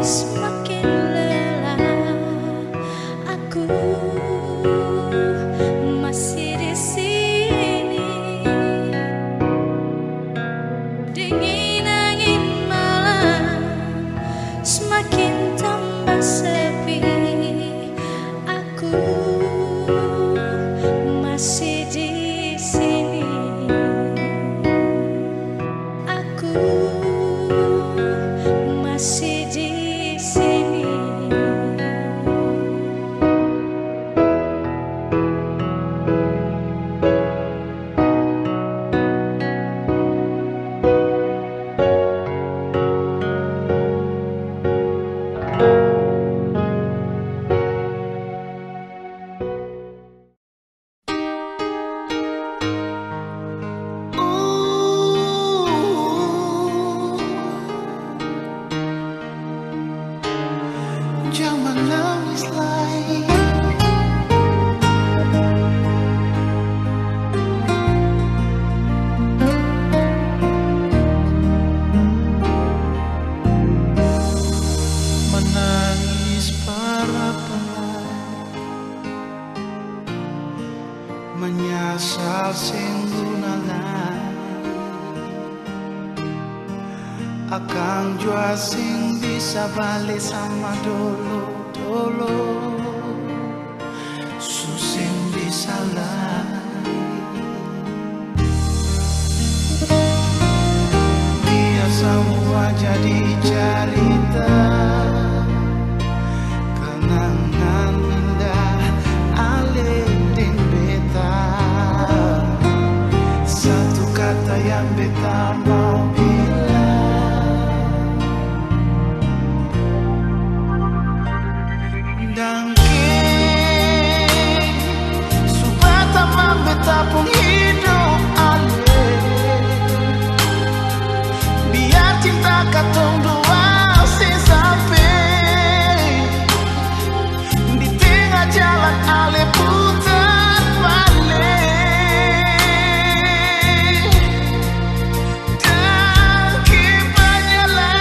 Semakin lelah aku masih di sini. Dingin angin malam semakin tambah sepi. Aku masih di sini. Aku masih di sini. Jangan nangis lagi. Menangis para pelai, menyasal sing gunalah. Akang jua sing bisa balik sama dulu susing bisa biar semua jadi cerita kenangan indah alih ding beta. Satu kata yang beta mau pun hidup alih, biar cinta katong dua sampai di tengah jalan alih putar balik. Dan kepanyalai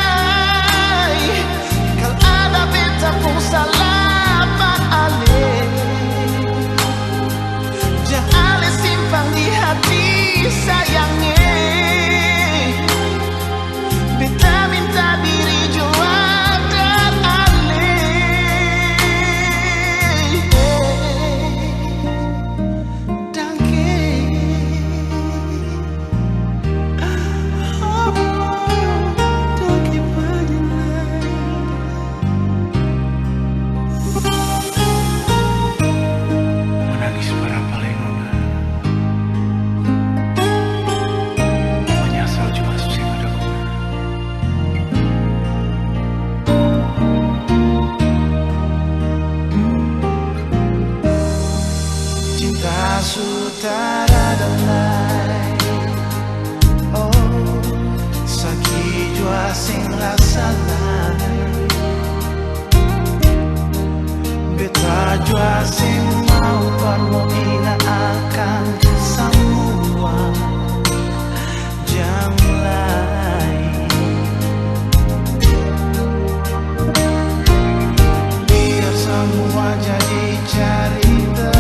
kalau ada beta pun salah pak alih. Jangan simpan di hati sayangnya. Beta minta diri jawab dan alih. Dangke dangke panjang. Menangis para palenona, menyesal jua susah ada guna. Cinta sutara dalai, oh sakit jua sing rasa lain. Beta jua sing mau permoina akan semua jam lain. Biar semua jadi cerita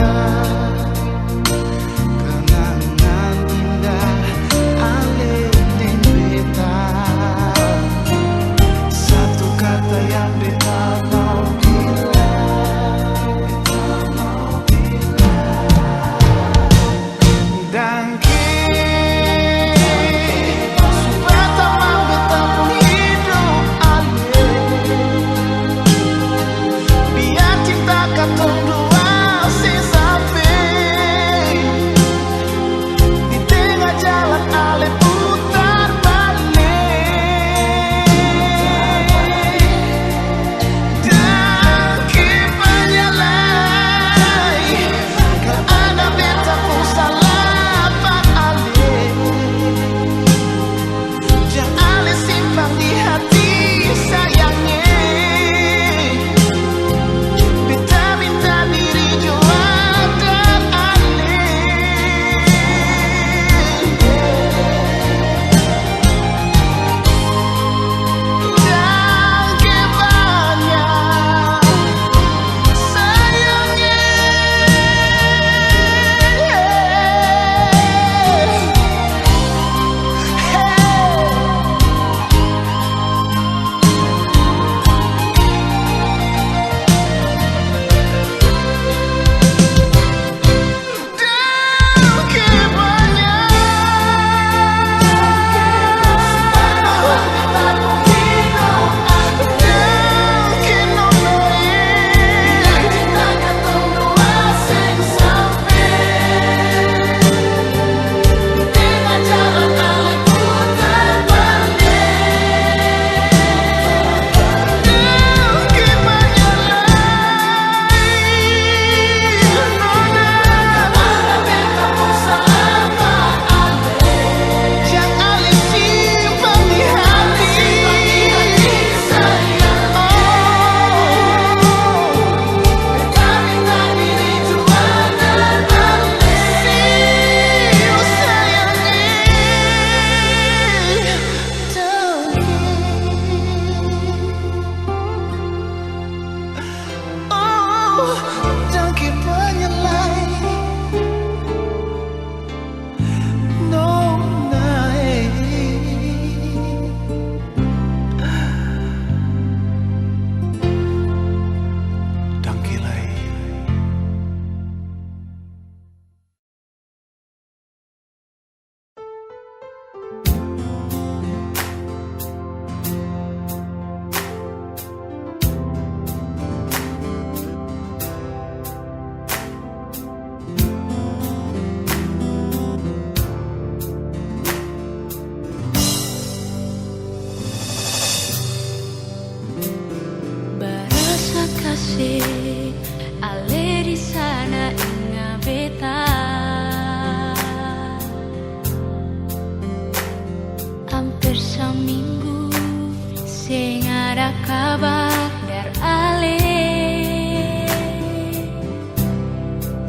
kabar dari Ale.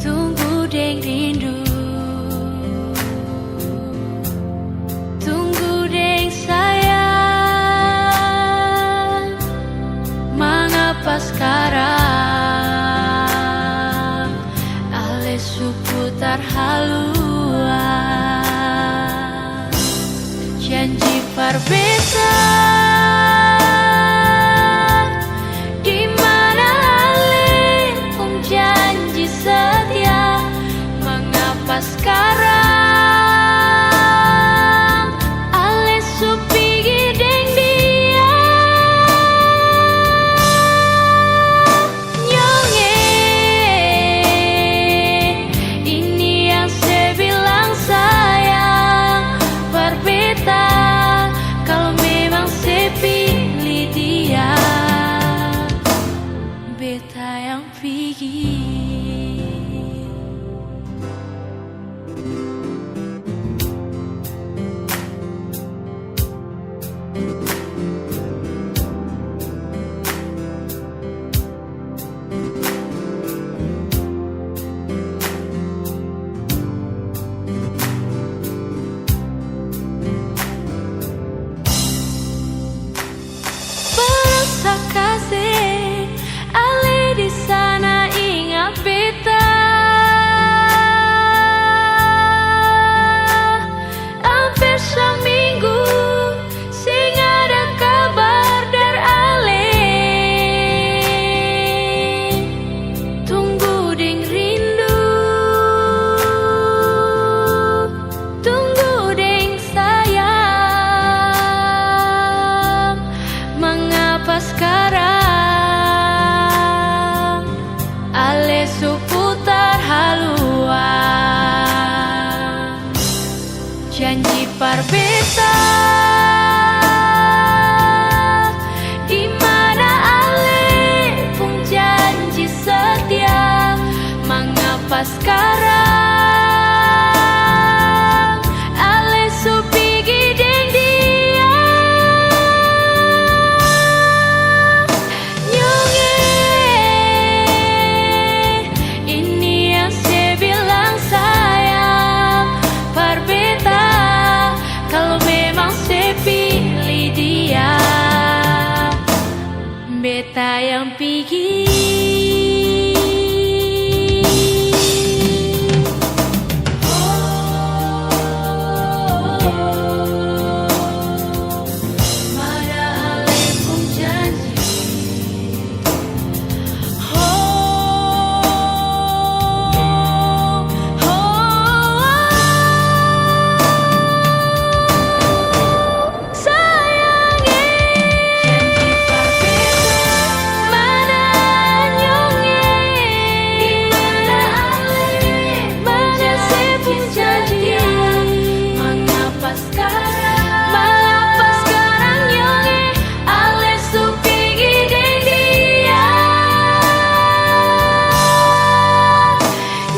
Tunggu deng rindu, tunggu deng sayang. Mengapa sekarang Ale seputar haluan janji berbeda. Di mana Ale pun janji setia. Mengapa sekarang Ale supigi deng dia. Nyonge, ini yang saya bilang sayang. Berbeda kalau memang saya pilih dia. Beta yang pergi. Berasa kasih Ale di sana ingat beta. Hampir seminggu sing ada kabar dari Ale. Tunggu deng rindu, tunggu deng sayang. Mengapa sekarang Ale seputar haluan janji berbeda. Di mana Ale pun janji setia. Mengapa sekarang Ale supigi deng dia. Nyonge, ini yang saya bilang sayang. Berbeda kalau memang saya pilih dia. Beta yang pergi. Mana Ale pun janji. Sayangnya janji berbeda. Mana nyonge, di mana Ale, mana saya pun janji. Mengapa sekarang nyonge Ale supigi deng dia.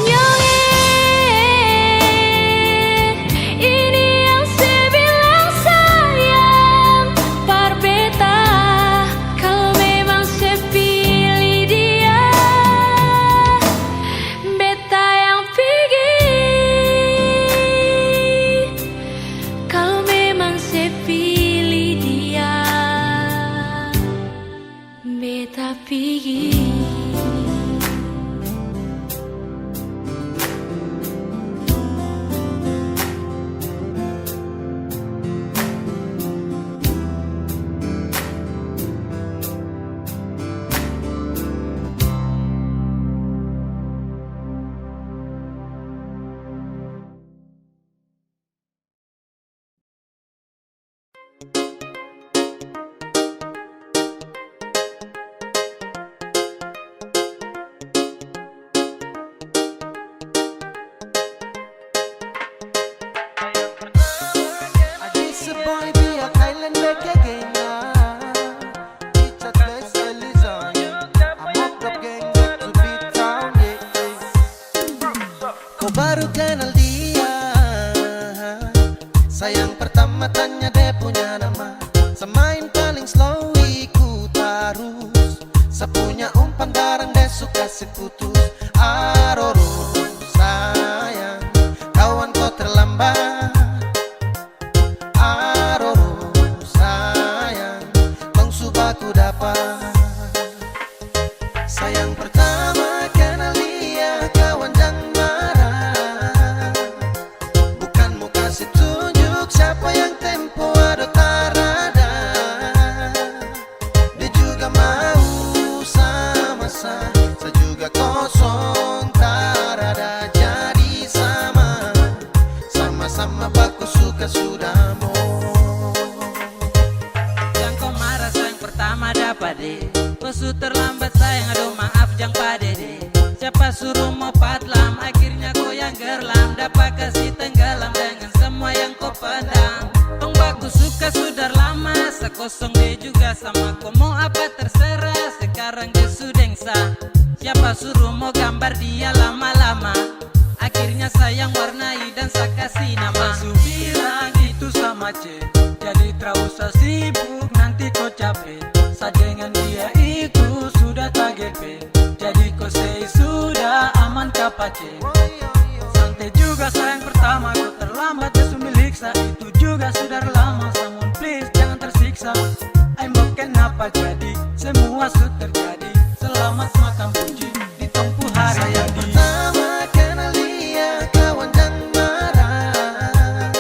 Nyonge, ini yang saya bilang sayang. Berbeda kalau memang saya pilih dia. Beta yang pergi kalau memang saya pilih dia. Beta pergi. Sapunya umpan darang dia suka seputus. Aroro sayang, kawan kau terlambat. Aroro sayang, tong subaku dapat. Sayang pertama kenal dia, kawan jangan marah. Bukan mau kasih tunjuk siapa yang tempo ada tarada. Dia juga mau sama-sama, saya juga kosong tarada. Jadi sama-sama baku suka sudah mau. Yang kau marah sayang pertama dapat deh. Kau su terlambat sayang, aduh maaf jang pade deh. Siapa suruh mau padlam, akhirnya kau yang gerlam. Dapat kasih tenggelam dengan semua yang kau pedang. Tong baku suka sudah lama, sekosong dia juga sama. Kau mau apa terserah, sekarang dia sudah sah. Siapa suruh mau gambar dia lama-lama, akhirnya sayang warnai dan saya kasih nama. Su bilang itu sama C, jadi tak usah sibuk nanti kau capek. Sa dengan dia itu sudah tak GP, jadi kau say sudah aman kapace. Santai juga sayang pertama kau terlambat dia milik sa. Itu juga sudah lama, someone please jangan tersiksa. I'm kenapa jadi semua sudah terjadi. Selamat makan puji di tongpu hari Sayang jadi. pertama kenal dia, kawan jangan marah.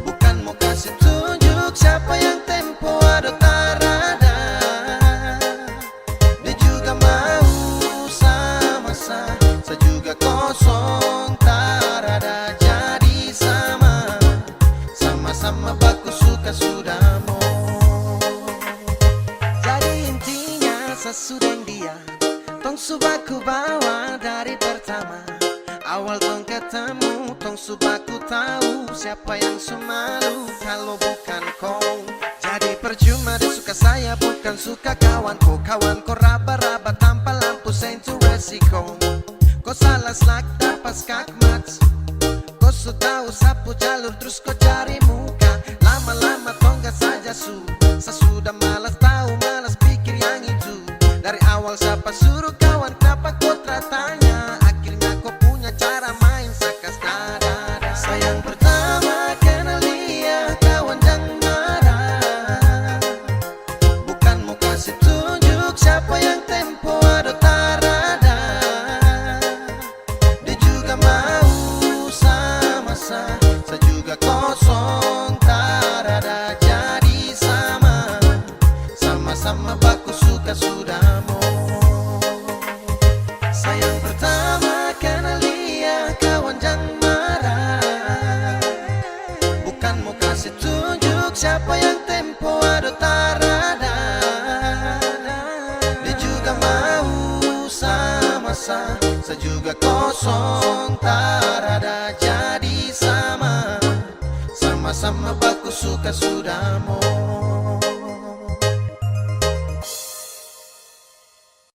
Bukan mau kasih tunjuk siapa yang tempo ada tarada. Dia juga mau sama-sama, saya juga kosong tarada. Jadi sama-sama baku suka sudah mau. Jadi intinya sesudah dia, tong subaku bawa dari pertama. Awal tong ketemu, tong subaku tahu siapa yang semalu kalau bukan kau. Jadi percuma dia suka saya, bukan suka kawanku. Kawanku raba-raba tanpa lampu sentuh resiko. Kau salah selak dapat skakmat. Kau sudah sapu jalur terus kau cari muka. Lama-lama tonggak saja sesudah malas tahu, malas pikir yang itu. Dari awal siapa suruh kawan, kenapa kau tanya? Akhirnya kau punya cara main sakas dada. Sayang pertama kenal dia, kawan jangan marah. Bukan mau kasih tunjuk siapa yang tempo ada tarada. Dia juga mau sama-sama, saya juga kosong tarada. Jadi sama-sama baku suka sudah mau. Sayang pertama kenal dia, kawan jangan marah. Bukan mau kasih tunjuk siapa yang tempo ada tarada. Dia juga mau sama-sama, saya juga kosong tarada. Jadi sama-sama baku suka sudah mau.